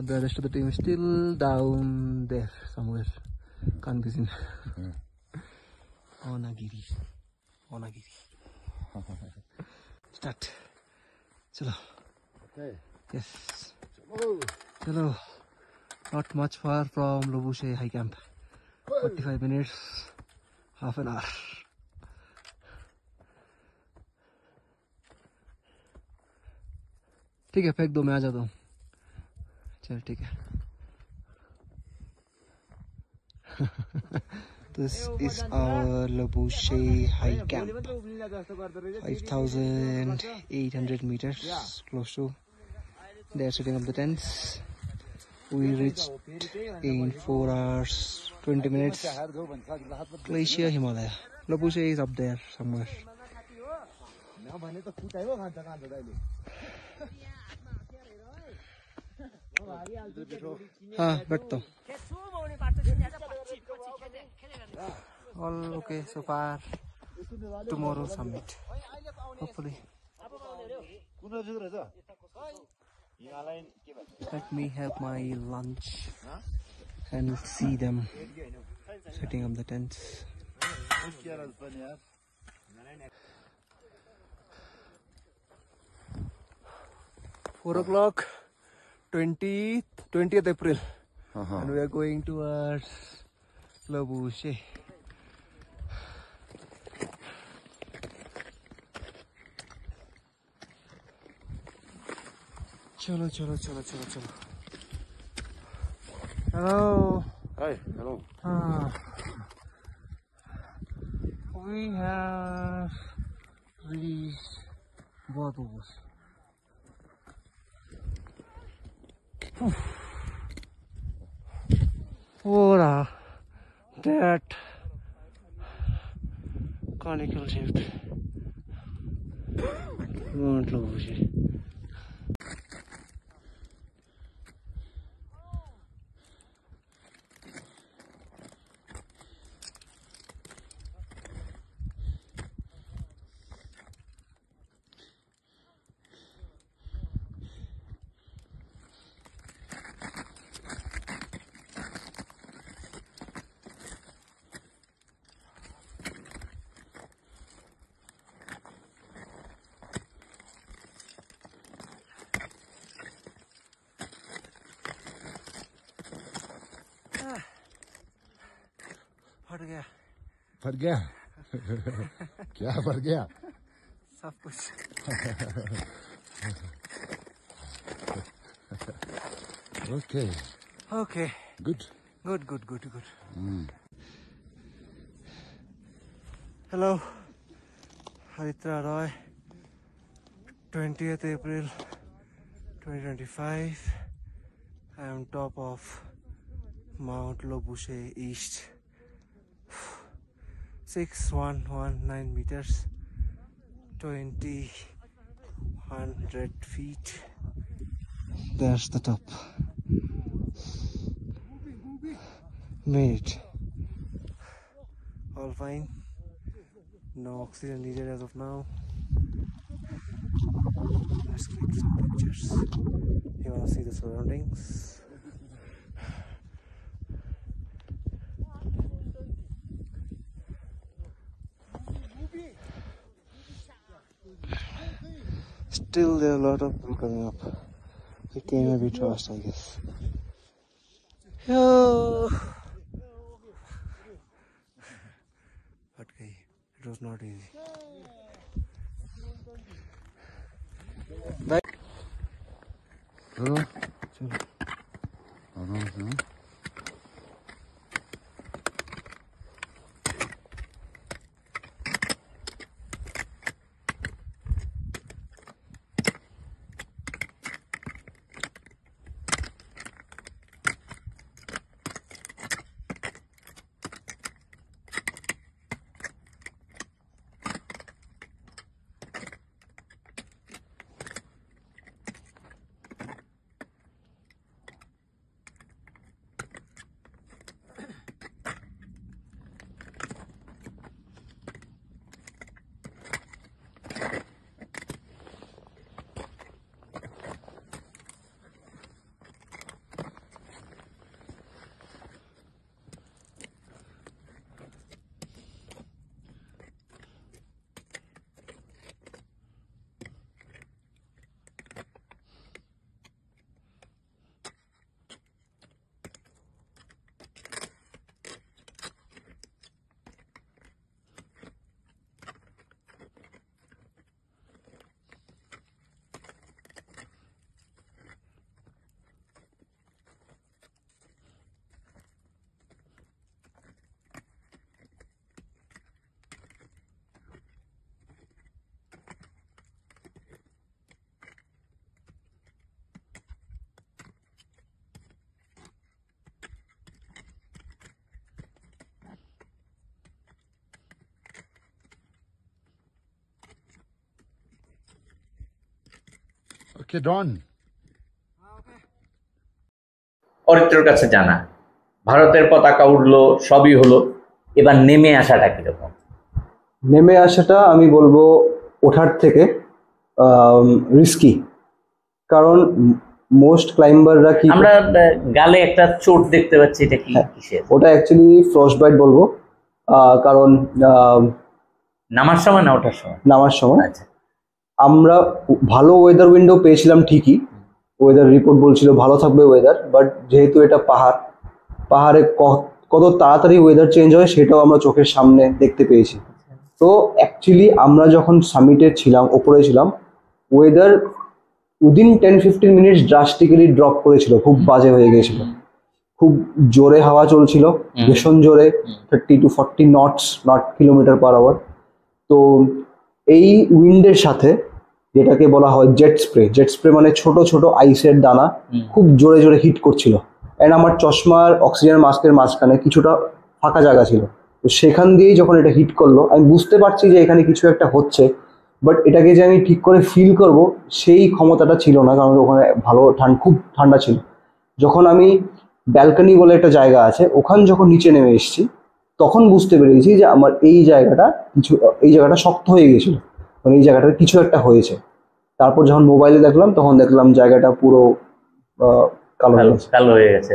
The rest of the team is still down there somewhere. Can't be seen. Onagiri. Onagiri. Start. Chalo. Okay. Yes. Chalo. Not much far from Lobuche High Camp. 45 minutes, half an hour. ठीक है, फेंक दो, मैं आ जाता हूँ। चल ठीक है। This is our Lobuche High Camp. 5,800 meters close to. They are setting up the tents. We reached in 4 hours 20 minutes. Glacier Himalaya. Lobuche is up there somewhere. हाँ बैठता हूँ। All okay so far. Tomorrow summit. Hopefully. Let me have my lunch and see them setting up the tents. 4 o'clock, 20th April, and we are going towards Lobuche. Chalo, chalo, chalo, chalo, chalo. Hello. Hi, hello. We have reached Vaduz. Ora, that conical shift. Mount Lobuche. गया फट गया क्या फट गया सब कुछ okay okay good good good good good hello Haritra Roy 20th April 2025 I am top of Mount Lobushe East 6119 meters 2100 feet. There's the top. Made it. All fine. No oxygen needed as of now. Let's click some pictures. You wanna see the surroundings? Still there are a lot of people coming up. We came a bit fast, I guess. Oh. But okay, it was not easy. Bye. चलो चलो आराम से हाँ। Okay, Don. অরিত্রর কাছে জানা ভারতের পতাকা উড়লো, সবই হলো, এবার নেমে আসাটা কিরকম? নেমে আসাটা আমি বলবো ওঠার থেকে রিস্কি, কারণ মোস্ট ক্লাইম্বাররা কি আমরা গালে একটা চোট দেখতে পাচ্ছি, এটা কি কিসের? ওটা অ্যাকচুয়ালি ফ্রস্টবাইট বলবো, কারণ নামার সময় না ওঠার সময়? নামার সময়। আচ্ছা, আমরা ভালো ওয়েদার উইন্ডো পেয়েছিলাম ঠিকই, ওয়েদার রিপোর্ট বলছিল ভালো থাকবে ওয়েদার, বাট যেহেতু এটা পাহাড়ে কত তাড়াতাড়ি ওয়েদার চেঞ্জ হয় সেটাও আমরা চোখের সামনে দেখতে পেয়েছি। তো অ্যাকচুয়ালি আমরা যখন সামিটে ছিলাম, ওপরে ছিলাম, weather within 10-15 minutes drastically drop করেছিল, খুব বাজে হয়ে গিয়েছিল, খুব জোরে হাওয়া চলছিল, ভীষণ জোরে 30 to 40 knot kilometre per hour. তো এই উইন্ডের সাথে যেটাকে বলা হয় জেট স্প্রে মানে ছোট ছোট আইসের দানা খুব জোরে জোরে হিট করছিল, অ্যান্ড আমার চশমার অক্সিজেন মাস্কের মাঝখানে কিছুটা ফাঁকা জায়গা ছিল, তো সেখান দিয়েই যখন এটা হিট করলো আমি বুঝতে পারছি যে এখানে কিছু একটা হচ্ছে, বাট এটাকে যে আমি ঠিক করে ফিল করব সেই ক্ষমতাটা ছিল না, কারণ ওখানে খুব ঠান্ডা ছিল। যখন আমি ব্যালকনি বলে একটা জায়গা আছে, ওখান যখন নিচে নেমে এসেছি তখন বুঝতে পেরেছি যে আমার এই জায়গাটা শক্ত হয়ে গেছিল, মানে এই জায়গাটার কিছু একটা হয়েছে। তারপর যখন মোবাইলে দেখলাম তখন দেখলাম জায়গাটা পুরো কালো হয়ে গেছে।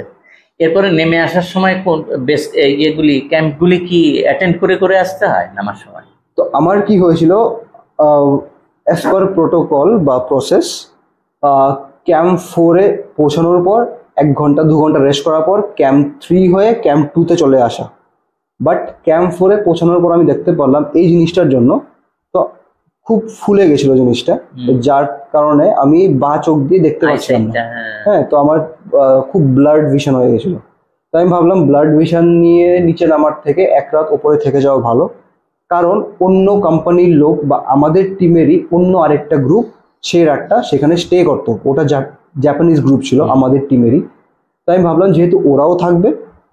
এরপরে নেমে আসার সময় কোন বেস ইয়েগুলি ক্যাম্পগুলি কি অ্যাটেন্ড করে আসতে হয় নামার সময়? তো আমার কি হয়েছিল, অ্যাজ পার প্রোটোকল বা প্রসেস, ক্যাম্প 4-এ পৌঁছানোর পর 1 ঘন্টা 2 ঘন্টা রেস্ট করার পর ক্যাম্প 3 হয়ে ক্যাম্প 2-তে চলে আসা, বাট ক্যাম্প 4-এ পৌঁছানোর পর আমি দেখতে পারলাম এই জিনিসটার জন্য তো খুব ফুলে গেছিল জিনিসটা, তো যার কারণে আমি বা চোখ দিয়ে দেখতে পাচ্ছিলাম না। হ্যাঁ, তো আমার খুব ব্লাড ভিশন হয়ে গেছিল। তো আমি ভাবলাম ব্লাড ভিশন নিয়ে নিচে নামার থেকে এক রাত ওপরে থেকে যাওয়া ভালো, কারণ অন্য কোম্পানির লোক বা আমাদের টিমেরই অন্য আরেকটা গ্রুপ সেই রাতটা সেখানে স্টে করতো, ওটা জাপানিজ গ্রুপ ছিল আমাদের টিমেরই। তো আমি ভাবলাম যেহেতু ওরাও থাকবে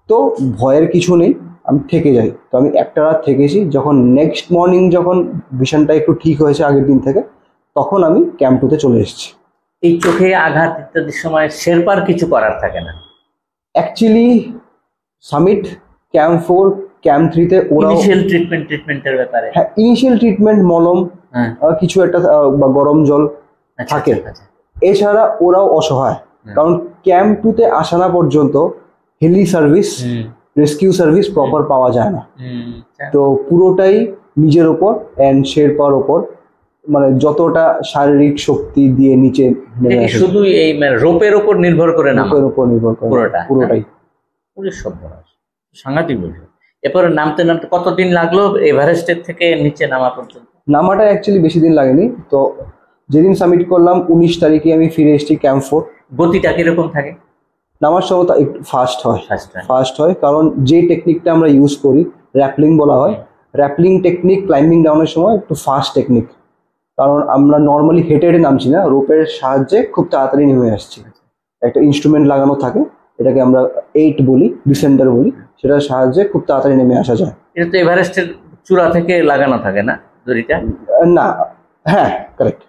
তো ভয়ের কিছু নেই, আমি থেকে যাই। তো আমি একটা রাত থেকেছি, যখন নেক্সট মর্নিং যখন ভিশনটা একটু ঠিক হয়েছে আগের দিন থেকে, তখন আমি ক্যাম্প 2-তে চলে এসেছি। এই চোখে আঘাত ইত্যাদির সময় শেরপার কিছু করার থাকে না? অ্যাকচুয়ালি সামিট, ক্যাম্প 4, ক্যাম্প 3-তে ওরাও ইনিশিয়াল ট্রিটমেন্টের ব্যাপারে? হ্যাঁ, ইনিশিয়াল ট্রিটমেন্ট মলম কিছু একটা বা গরম জল থাকে, এছাড়া ওরাও অসহায়। কারণ ক্যাম্প 2-তে আসা না পর্যন্ত হেলি সার্ভিস, রেস্কিউ সার্ভিস প্রপার পাওয়া যায় না। তো পুরোটাই নিজের ওপর অ্যান্ড শেরপার ওপর, মানে যতটা শারীরিক শক্তি দিয়ে নিচে নেমে আসে শুধু এই রোপের ওপর নির্ভর করে না, রোপের ওপর নির্ভর করে পুরোটাই। সাংঘাতিক বিষয়। এরপরে নামতে নামতে কতদিন লাগলো এভারেস্টের থেকে নিচে নামা পর্যন্ত? নামাটা অ্যাকচুয়ালি বেশি দিন লাগেনি। তো যেদিন সাবমিট করলাম 19 তারিখে আমি ফিরে এসেছি ক্যাম্প 4। গতিটা কিরকম থাকে? নামার সময় তো একটু ফাস্ট হয়, কারণ যে টেকনিকটা আমরা ইউজ করি র্যাপলিং বলা হয়, র্যাপলিং টেকনিক ক্লাইম্বিং ডাউনের সময় একটু ফাস্ট টেকনিক, কারণ আমরা নর্মালি হেঁটে হেঁটে নামছি না, রোপের সাহায্যে খুব তাড়াতাড়ি নেমে আসছি। একটা ইনস্ট্রুমেন্ট লাগানো থাকে, এটাকে আমরা 8 বলি, ডিসেন্ডার বলি, সেটার সাহায্যে খুব তাড়াতাড়ি নেমে আসা যায়। এটা তো এভারেস্টের চূড়া থেকে লাগানো থাকে না দড়িটা? না, হ্যাঁ কারেক্ট,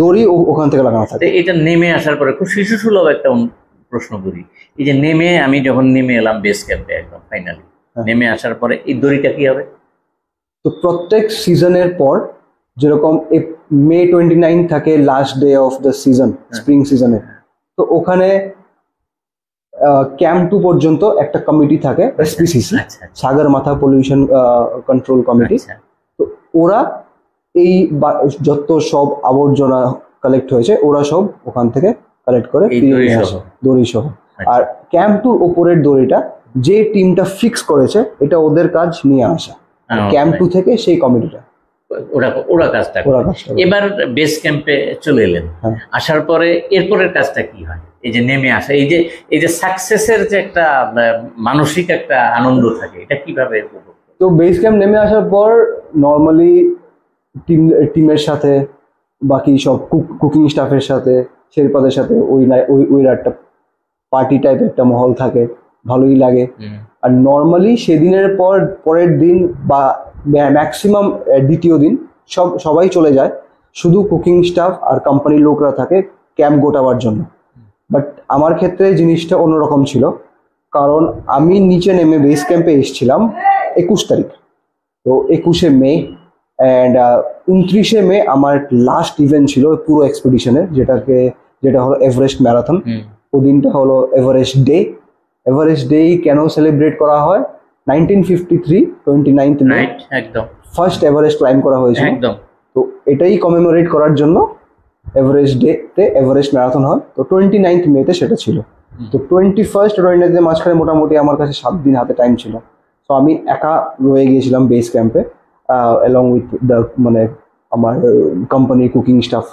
দড়ি ওখান থেকে লাগানো থাকে। এটা নেমে আসার পরে খুব শিশুসুলভ একটা প্রশ্ন করি, এই যে আমি যখন নেমে এলাম বেস ক্যাম্পে একদম ফাইনালি নেমে আসার পরে এই দড়িটা কি হবে? তো প্রত্যেক সিজনের পর যেরকম মে 29 থাকে last day of the season, spring সিজনে, তো ওখানে ক্যাম্প 2 পর্যন্ত একটা কমিটি থাকে, এসপিসিসি, সাগরমাথা পলিউশন কন্ট্রোল কমিটি। তো ওরা এই যত সব আবর্জনা কালেক্ট হয়েছে ওরা সব ওখান থেকে কালেক্ট করে দড়ি সহ। আর ক্যাম্প 2 ওপরের দড়িটা যে টিমটা ফিক্স করেছে এটা ওদের কাজ নিয়ে আসা, ক্যাম্প 2 থেকে সেই কমিটিটা ওরা কাজটা। এবার বেস ক্যাম্পে চলে এলেন, আসার পরে এরপরের কাজটা কি হয়? এই যে নেমে আসা, এই যে সাকসেসের যে একটা মানসিক একটা আনন্দ থাকে, এটা কিভাবে? তো বেস ক্যাম্প নেমে আসার পর নর্মালি টিমের সাথে বাকি সব কুকিং স্টাফের সাথে শেরপাদের সাথে ওই রাতটা পার্টি টাইপের একটা মহল থাকে, ভালোই লাগে। আর নর্মালি সেদিনের পরের দিন বা ম্যাক্সিমাম দ্বিতীয় দিন সবাই চলে যায়, শুধু কুকিং স্টাফ আর কোম্পানির লোকরা থাকে ক্যাম্প গোটাবার জন্য। বাট আমার ক্ষেত্রে জিনিসটা অন্যরকম ছিল, কারণ আমি নিচে নেমে বেস ক্যাম্পে এসেছিলাম 21 তারিখ। তো 21শে মে অ্যান্ড 29শে মে আমার লাস্ট ইভেন্ট ছিল পুরো এক্সপিডিশনের, যেটা হলো এভারেস্ট ম্যারাথন। ওই দিনটা হলো এভারেস্ট ডে। এভারেস্ট ডে কেন সেলিব্রেট করা হয়? 1953 29th মে একদম ফার্স্ট এভারেস্ট ক্লাইম্ব করা হয়েছিল। তো এটাই কমেমোরেট করার জন্য এভারেস্ট ডেতে এভারেস্ট ম্যারাথন হয়। তো 29th মেতে সেটা ছিল। তো 21st 29th মাঝখানে মোটামুটি আমার কাছে 7 দিন হাতে টাইম ছিল। তো আমি একা রয়ে গিয়েছিলাম বেস ক্যাম্পে অ্যালং উইথ দ্য আমার কোম্পানি কুকিং স্টাফ।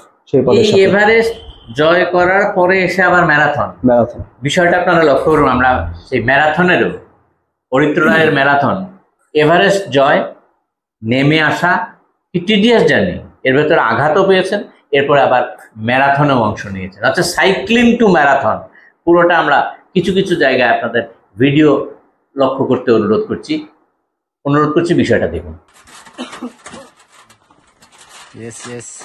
এভারেস্ট জয় করার পরে এসে আবার ম্যারাথন বিষয়টা আপনারা লক্ষ্য করুন। আমরা সেই ম্যারাথনেরও অরিত্র রায়ের ম্যারাথন, এভারেস্ট জয়, নেমে আসা, টিডিয়াস জার্নি, এর ভেতরে আঘাতও পেয়েছেন, এরপরে আবার ম্যারাথনেও অংশ নিয়েছেন। আচ্ছা, সাইক্লিং টু ম্যারাথন পুরোটা আমরা কিছু কিছু জায়গায় আপনাদের ভিডিও লক্ষ্য করতে অনুরোধ করছি, বিষয়টা দেখুন। Yes.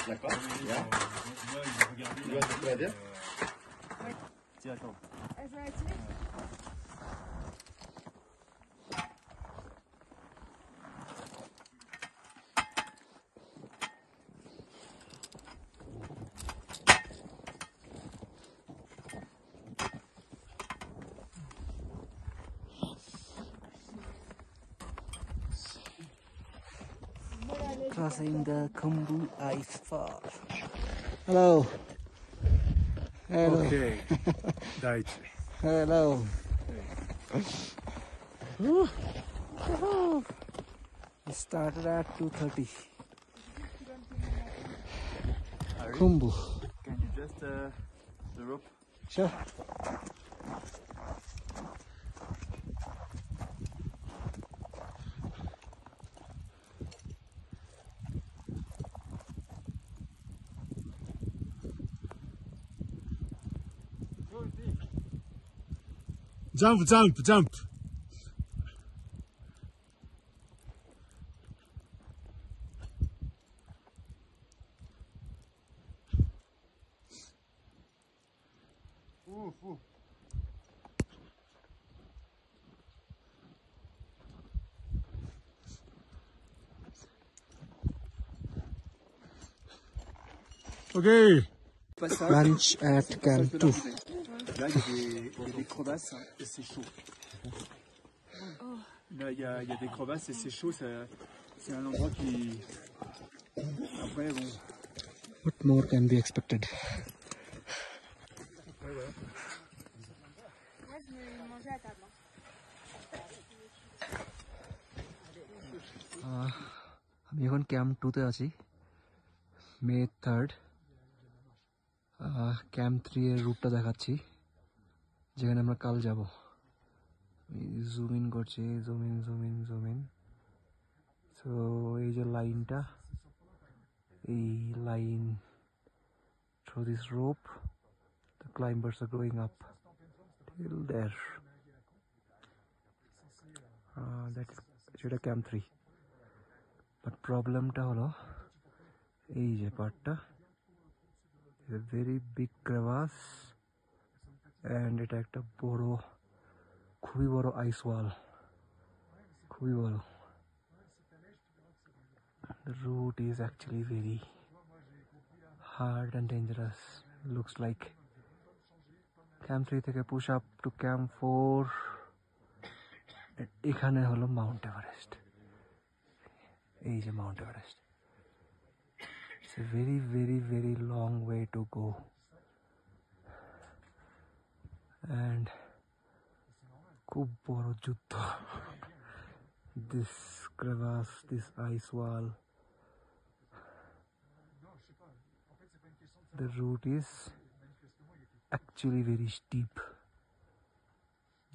D'accord. Yeah. Tu vas te dire? Tiens, attends. crossing the Khumbu Ice Fall. Hello. Hello. Okay. Daichi. Hello. Woo. We started at 2:30. Khumbu. Can you just the rope? Sure. Jump, jump, jump. Okay. Lunch at Camp 2. Là, il y a des crevasses et c'est chaud. Là, il y a des crevasses et c'est chaud. C'est un endroit qui... Après, bon... What more can be expected? আমি এখন ক্যাম্প 2-তে আছি, মে 3rd। ক্যাম্প 3 এর রুটটা দেখাচ্ছি, যেখানে আমরা কাল যাব। জুম ইন করছি, জুম ইন। সো এই যে লাইনটা, এই line through this rope, the climbers are going up till there. সেটা ক্যাম্প 3। বাট প্রবলেমটা হলো এই যে পার্টটা, a very big crevasse and এটা একটা বড়, খুবই বড় আইস ওয়াল, খুবই বড়। The route is actually very hard and dangerous. Looks like Camp 3 থেকে push up to Camp 4, এখানে হলো মাউন্ট এভারেস্ট। এই যে Mount Everest. It's a very, very, very long way to go. And খুব বড় যুদ্ধ। This crevasse, this ice wall. The route is actually very steep.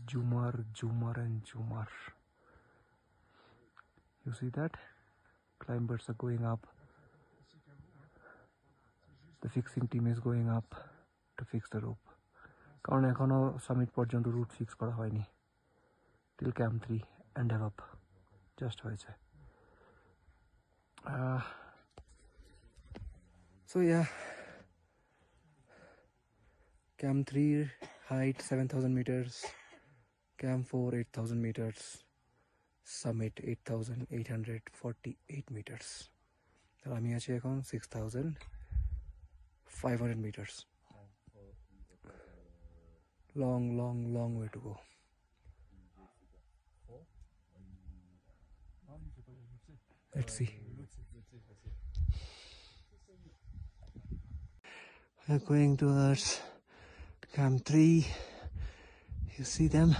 Jumar, and Jumar. You see that? Climbers are going up. The fixing team is going up to fix the rope. কারণ এখনো সামিট পর্যন্ত রুট ফিক্স করা হয়নি। Till Camp 3 and up just হয়েছে। So yeah, Camp 3 height 7,000 meters, Camp 4 8,000 meters, summit 8,848 meters. আর আমি আছি এখন 6,500 meters. Long way to go. Let's see. We're going towards Camp 3. You see them?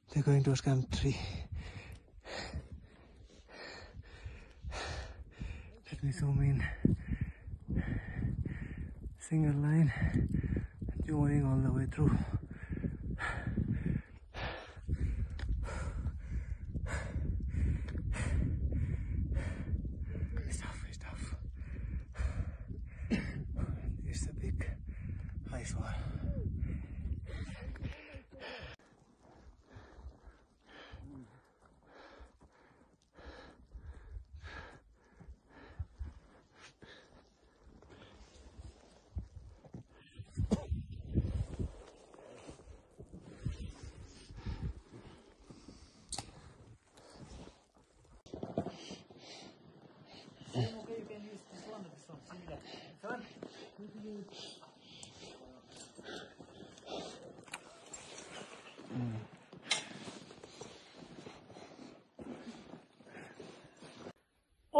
They're going towards Camp 3. Let me zoom in. Single line, joining all the way through. It's tough. It's a big ice wall.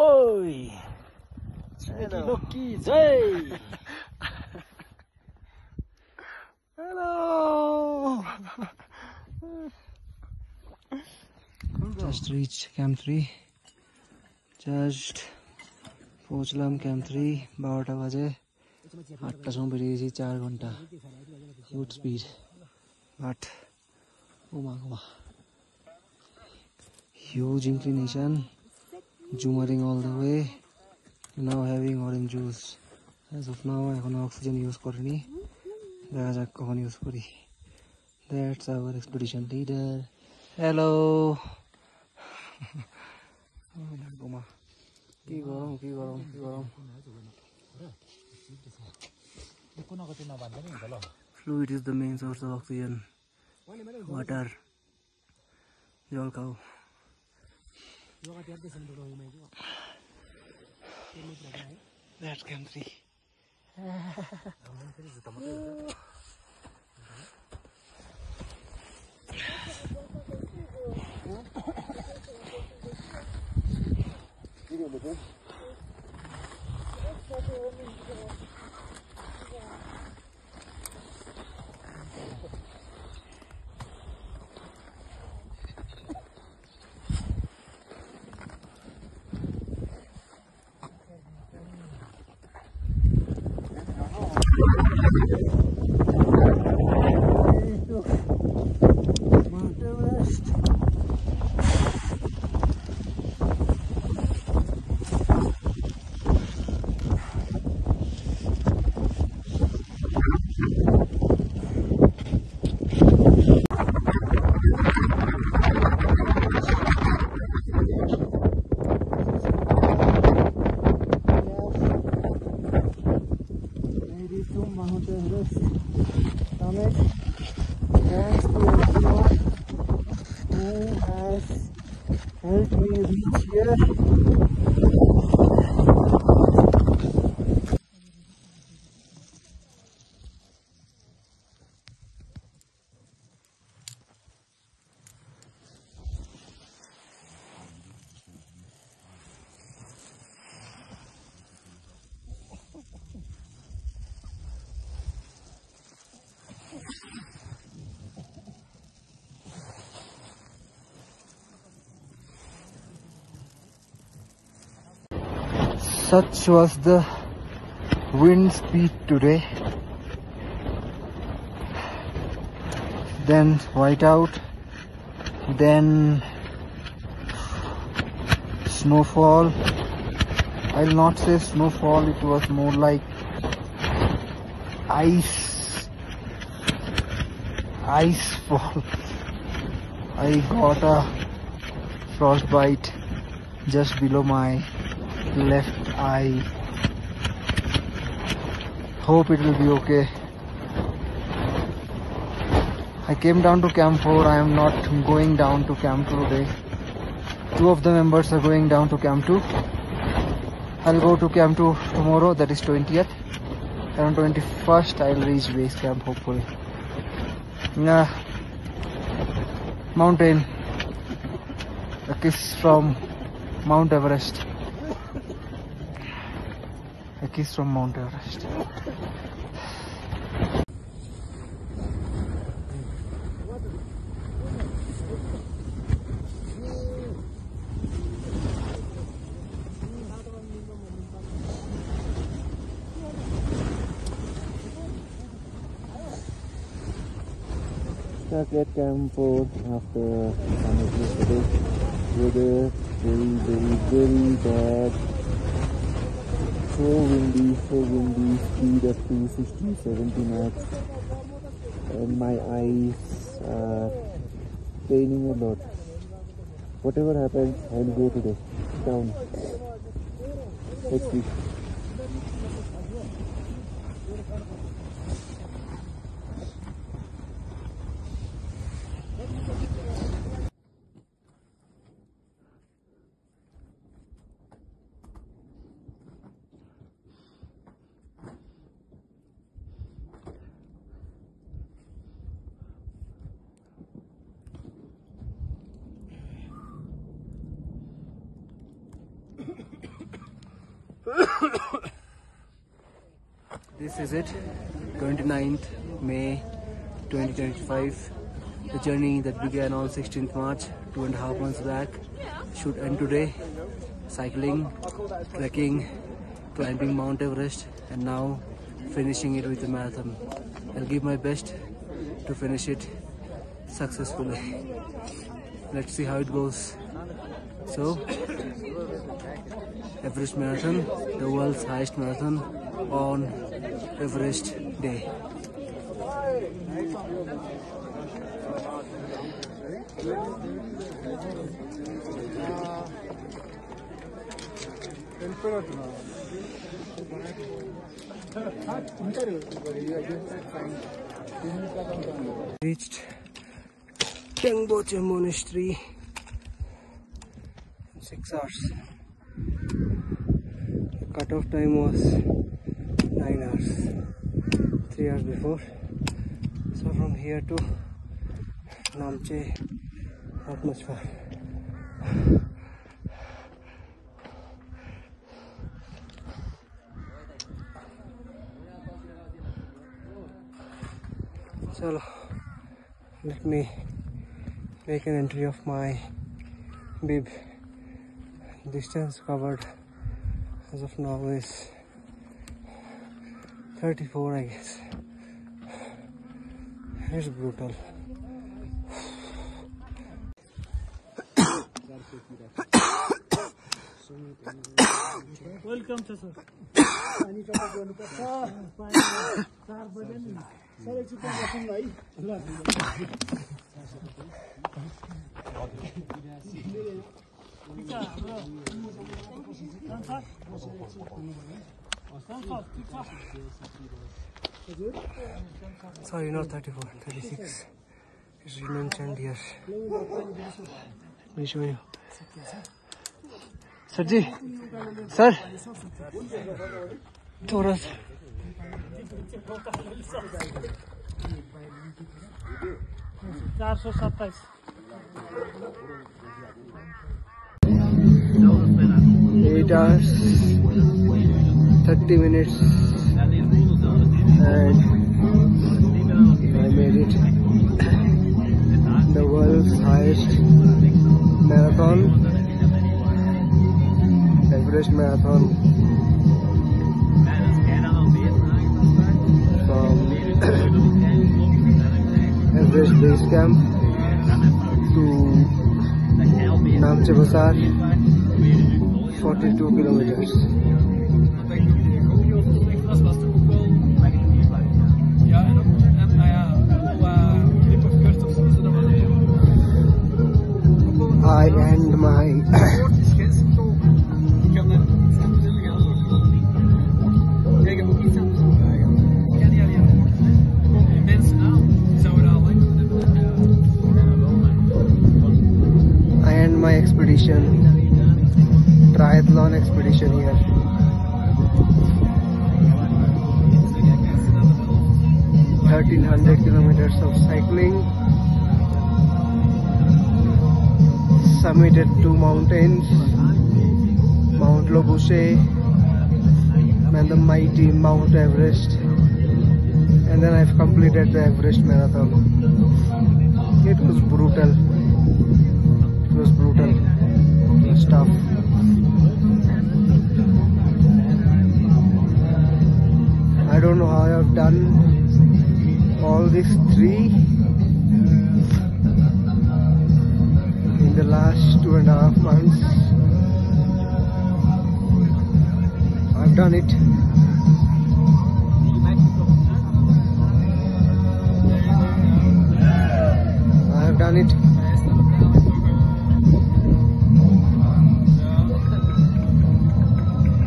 Oh Hello. Just reached Camp 3. Just পৌঁছলাম ক্যাম্প 3 12টা বাজে 8টার সময় বেরিয়েছি 4 ঘন্টা গুড স্পিড বাট ও মা huge inclination zooming all the way now having orange juice as of now এখনো অক্সিজেন ইউজ করিনি দেখা যাক কখন ইউজ করি that's our expedition leader hello oh my কি গরম fluid is the main source of oxygen water জল খাও that's Camp 3 help me reach here. Such was the wind speed today. Then whiteout, then snowfall. I'll not say snowfall, it was more like ice fall. I got a frostbite just below my left eye. Hope it will be okay. I came down to Camp 4. I am not going down to Camp 2 today. Two of the members are going down to Camp 2. I'll go to Camp 2 tomorrow, that is 20th. Around 21st I'll reach base camp hopefully. Mountain. A kiss from Mount Everest. A kiss from Mount Everest. Stuck at Camp 4 after some yesterday. Weather very bad. So windy, speed up to 60-70 knots, and my eyes are paining a lot. Whatever happens, I'll go today down. Let's see. This is it, 29th May 2025. The journey that began on 16th March, 2.5 months back, should end today. Cycling, trekking, climbing Mount Everest, and now finishing it with a marathon. I'll give my best to finish it successfully. Let's see how it goes. So, Everest Marathon, the world's highest marathon on Everest Day. Reached Tengboche Monastery in 6 hours. The cutoff time was 9 hours, 3 hours before. So from here to Namche, not much far. So let me make an entry of my bib. Distance covered as of now is 34, I guess. It's brutal. Welcome to sir. Sorry, not 34, 36. It's mentioned here. Let me show you. Sir ji, sir. Thoda sa. Eight hours, 30 minutes, and I made it. The world's highest marathon, Everest Marathon, from Everest Base Camp to Namche Bazaar, 42 kilometers. I end my expedition, triathlon expedition here. (1,300 kilometers of cycling, summited 2 mountains, Mount Lobushe and the mighty Mount Everest, and then I've completed the Everest Marathon. It was brutal. It was brutal. It was tough. I don't know how I've done all these 3 in the last 2.5 months. I've done it. I've done it.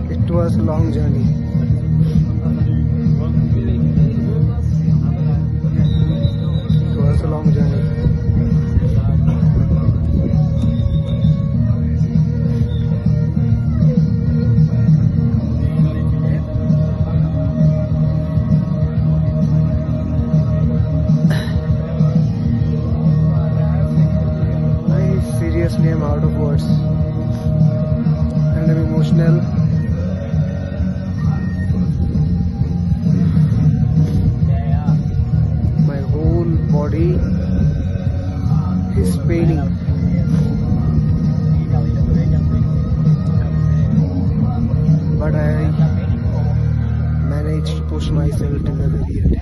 It was a long journey. It was a long journey. I am out of words and I'm emotional. body is paining. But I managed to push myself to the very end.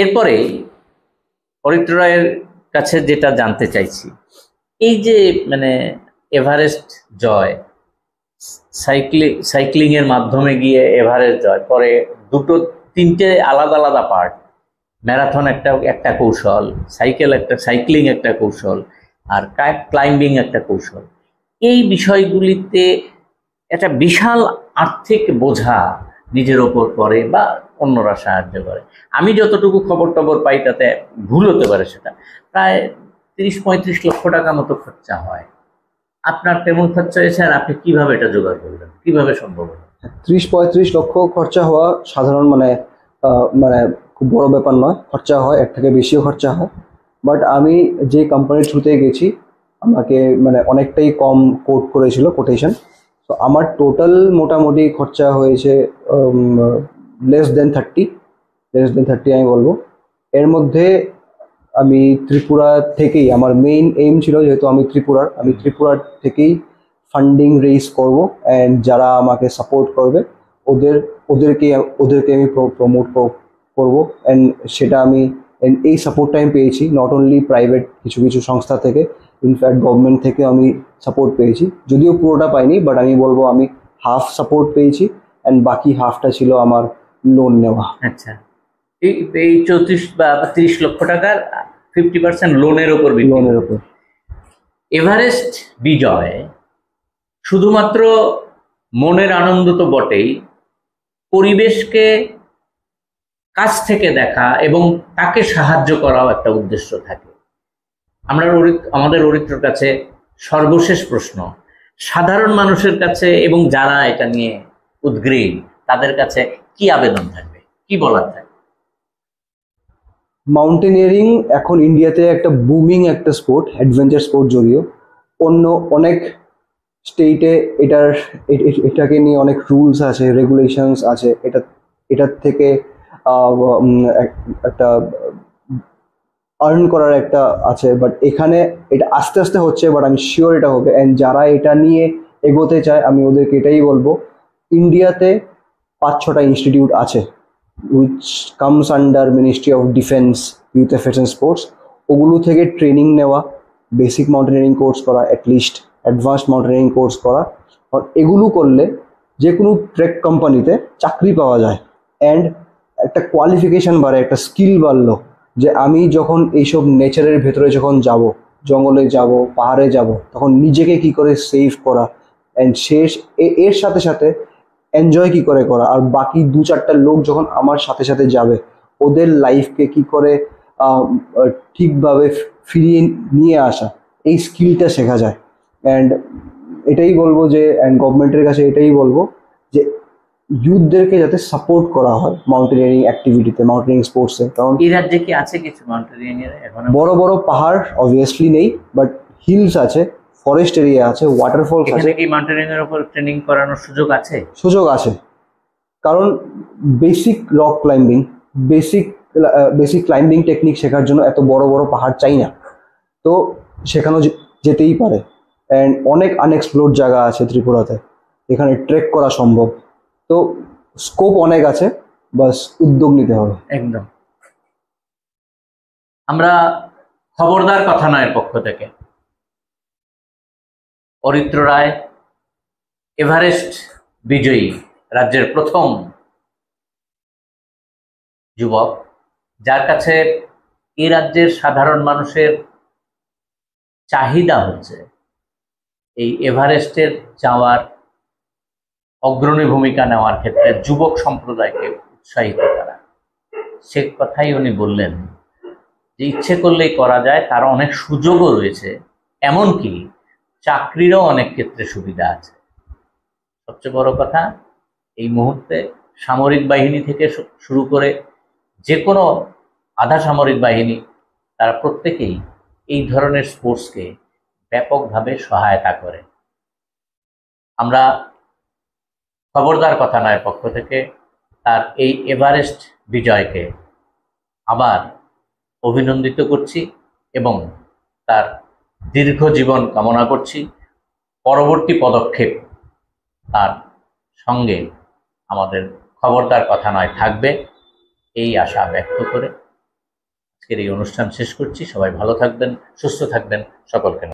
এরপরে অরিত্র রায়ের কাছে যেটা জানতে চাইছি, এই যে মানে এভারেস্ট জয়, সাইক্লিং এর মাধ্যমে গিয়ে এভারেস্ট জয়, পরে দুটো তিনটে আলাদা আলাদা পার্ট, ম্যারাথন একটা কৌশল, সাইক্লিং একটা কৌশল, আর ক্লাইম্বিং একটা কৌশল। এই বিষয়গুলিতে একটা বিশাল আর্থিক বোঝা নিজের ওপর পড়ে বা অন্যরা সাহায্য করে। আমি যতটুকু খবর টবর পাই তাতে ভুল হতে পারে, সেটা প্রায় 30-35 লক্ষ টাকা মতো খরচা হয়। আপনার কেমন খরচা হয়েছে আর আপনি কিভাবে এটা জোগাড় করলেন, কিভাবে সম্ভব হলো? 30-35 লক্ষ খরচা হওয়া সাধারণ মানে খুব বড় ব্যাপার নয়। খরচা হয়, এর থেকে বেশিও খরচা হয়। বাট আমি যে কোম্পানির থ্রুতে গেছি আমাকে মানে অনেকটাই কম কোট করেছিল কোটেশন। তো আমার টোটাল মোটামুটি খরচা হয়েছে লেস দেন 30 আমি বলবো। এর মধ্যে আমি ত্রিপুরা থেকেই, আমার মেইন এইম ছিল যেহেতু আমি ত্রিপুরার থেকেই ফান্ডিং রেইজ করব, অ্যান্ড যারা আমাকে সাপোর্ট করবে ওদেরকে আমি প্রমোট করব। অ্যান্ড সেটা আমি এই সাপোর্টটা আমি পেয়েছি নট অনলি প্রাইভেট কিছু সংস্থা থেকে, ইনফ্যাক্ট গভর্নমেন্ট থেকে আমি সাপোর্ট পেয়েছি। যদিও পুরোটা পাইনি, বাট আমি বলবো আমি হাফ সাপোর্ট পেয়েছি, অ্যান্ড বাকি হাফটা ছিল আমার লোন নেওয়া। আচ্ছা, এই 34 বা 30 লক্ষ টাকার 50% লোনের উপর। এভারেস্ট বিজয় শুধুমাত্র মনের আনন্দ তো বটেই, পরিবেশকে কাছ থেকে দেখা এবং তাকে সাহায্য করাও একটা উদ্দেশ্য থাকে। আমাদের অরিত্রর কাছে সর্বশেষ প্রশ্ন, সাধারণ মানুষের কাছে এবং যারা এটা নিয়ে উদ্গ্রীব তাদের কাছে কি আবেদন থাকবে, কি বলার থাকবে? মাউন্টেনিয়ারিং এখন ইন্ডিয়াতে একটা বুমিং একটা স্পোর্ট, অ্যাডভেঞ্চার স্পোর্ট। যদিও অন্য অনেক স্টেটে এটাকে নিয়ে অনেক রুলস আছে, রেগুলেশনস আছে, এটার থেকে একটা আর্ন করার একটা আছে। বাট এখানে এটা আস্তে আস্তে হচ্ছে, বাট আমি শিওর এটা হবে। অ্যান্ড যারা এটা নিয়ে এগোতে চায় আমি ওদেরকে এটাই বলবো, ইন্ডিয়াতে 5-6টা ইনস্টিটিউট আছে which comes under Ministry of Defense, Youth Affairs and Sports। ওগুলো থেকে ট্রেনিং নেওয়া, বেসিক মাউন্টেনিয়ারিং কোর্স করা, অ্যাটলিস্ট অ্যাডভান্সড মাউন্টেনিয়ারিং কোর্স করা। আর এগুলো করলে যে কোনো ট্রেক কোম্পানিতে চাকরি পাওয়া যায়, অ্যান্ড একটা কোয়ালিফিকেশান বাড়ে, একটা স্কিল বাড়লো যে আমি যখন এইসব নেচারের ভেতরে যখন যাব, জঙ্গলে যাব, পাহাড়ে যাব, তখন নিজেকে কি করে সেভ করা, অ্যান্ড এর সাথে সাথে এনজয় কি করে করা, আর বাকি 2-4টা লোক যখন আমার সাথে সাথে যাবে ওদের লাইফকে কি করে ঠিকভাবে ফিরিয়ে নিয়ে আসা, এই স্কিলটা শেখা যায়। অ্যান্ড এটাই বলবো যে, অ্যান্ড গভর্নমেন্টের কাছে এটাই বলবো যে ইউথদেরকে যাতে সাপোর্ট করা হয় মাউন্টেনিয়ারিং অ্যাক্টিভিটিতে, মাউন্টেনিয়ারিং স্পোর্টসে। কারণ এই রাজ্যে কি আছে কিছু মাউন্টেনিয়ারিং এর? এখন বড় বড় পাহাড় অবভিয়াসলি নেই, বাট হিলস আছে, ফরেস্ট এরিয়া আছে, ওয়াটারফলস আছে। এখানে কি মাউন্টেনিয়ারিং এর উপর ট্রেনিং করানোর সুযোগ আছে? সুযোগ আছে, কারণ basic rock climbing, basic climbing technique শেখার জন্য এত বড় বড় পাহাড় চাই না, তো সেখানেও যেতেই পারে। অ্যান্ড অনেক আনএক্সপ্লোরড জায়গা আছে ত্রিপুরাতে, এখানে ট্রেক করা সম্ভব। তো স্কোপ অনেক আছে, বাস উদ্যোগ নিতে হবে। একদম। আমরা খবরদার কথা নয়ের পক্ষ থেকে অরিত্র রায় এভারেস্ট বিজয়ী, রাজ্যের প্রথম যুবক, যার কাছে এই রাজ্যের সাধারণ মানুষের চাহিদা হচ্ছে এই এভারেস্টের যাওয়ার অগ্রণী ভূমিকা নেওয়ার ক্ষেত্রে যুবক সম্প্রদায়কে উৎসাহিত করা। সে কথাই উনি বললেন যে ইচ্ছে করলেই করা যায়, তার অনেক সুযোগও রয়েছে, এমনকি চাকরিরও অনেক ক্ষেত্রে সুবিধা আছে। সবচেয়ে বড় কথা, এই মুহূর্তে সামরিক বাহিনী থেকে শুরু করে যে কোনো আধা সামরিক বাহিনী, তারা প্রত্যেকেই এই ধরনের স্পোর্টসকে ব্যাপকভাবে সহায়তা করে। আমরা খবরদার কথা নয় পক্ষ থেকে তার এই এভারেস্ট বিজয়কে আবার অভিনন্দিত করছি এবং তার দীর্ঘ জীবন কামনা করছি। পরবর্তী পদক্ষেপ তার সঙ্গে আমাদের খবরদার কথা নয় থাকবে, এই আশা ব্যক্ত করে আজকের এই অনুষ্ঠান শেষ করছি। সবাই ভালো থাকবেন, সুস্থ থাকবেন, সকলকে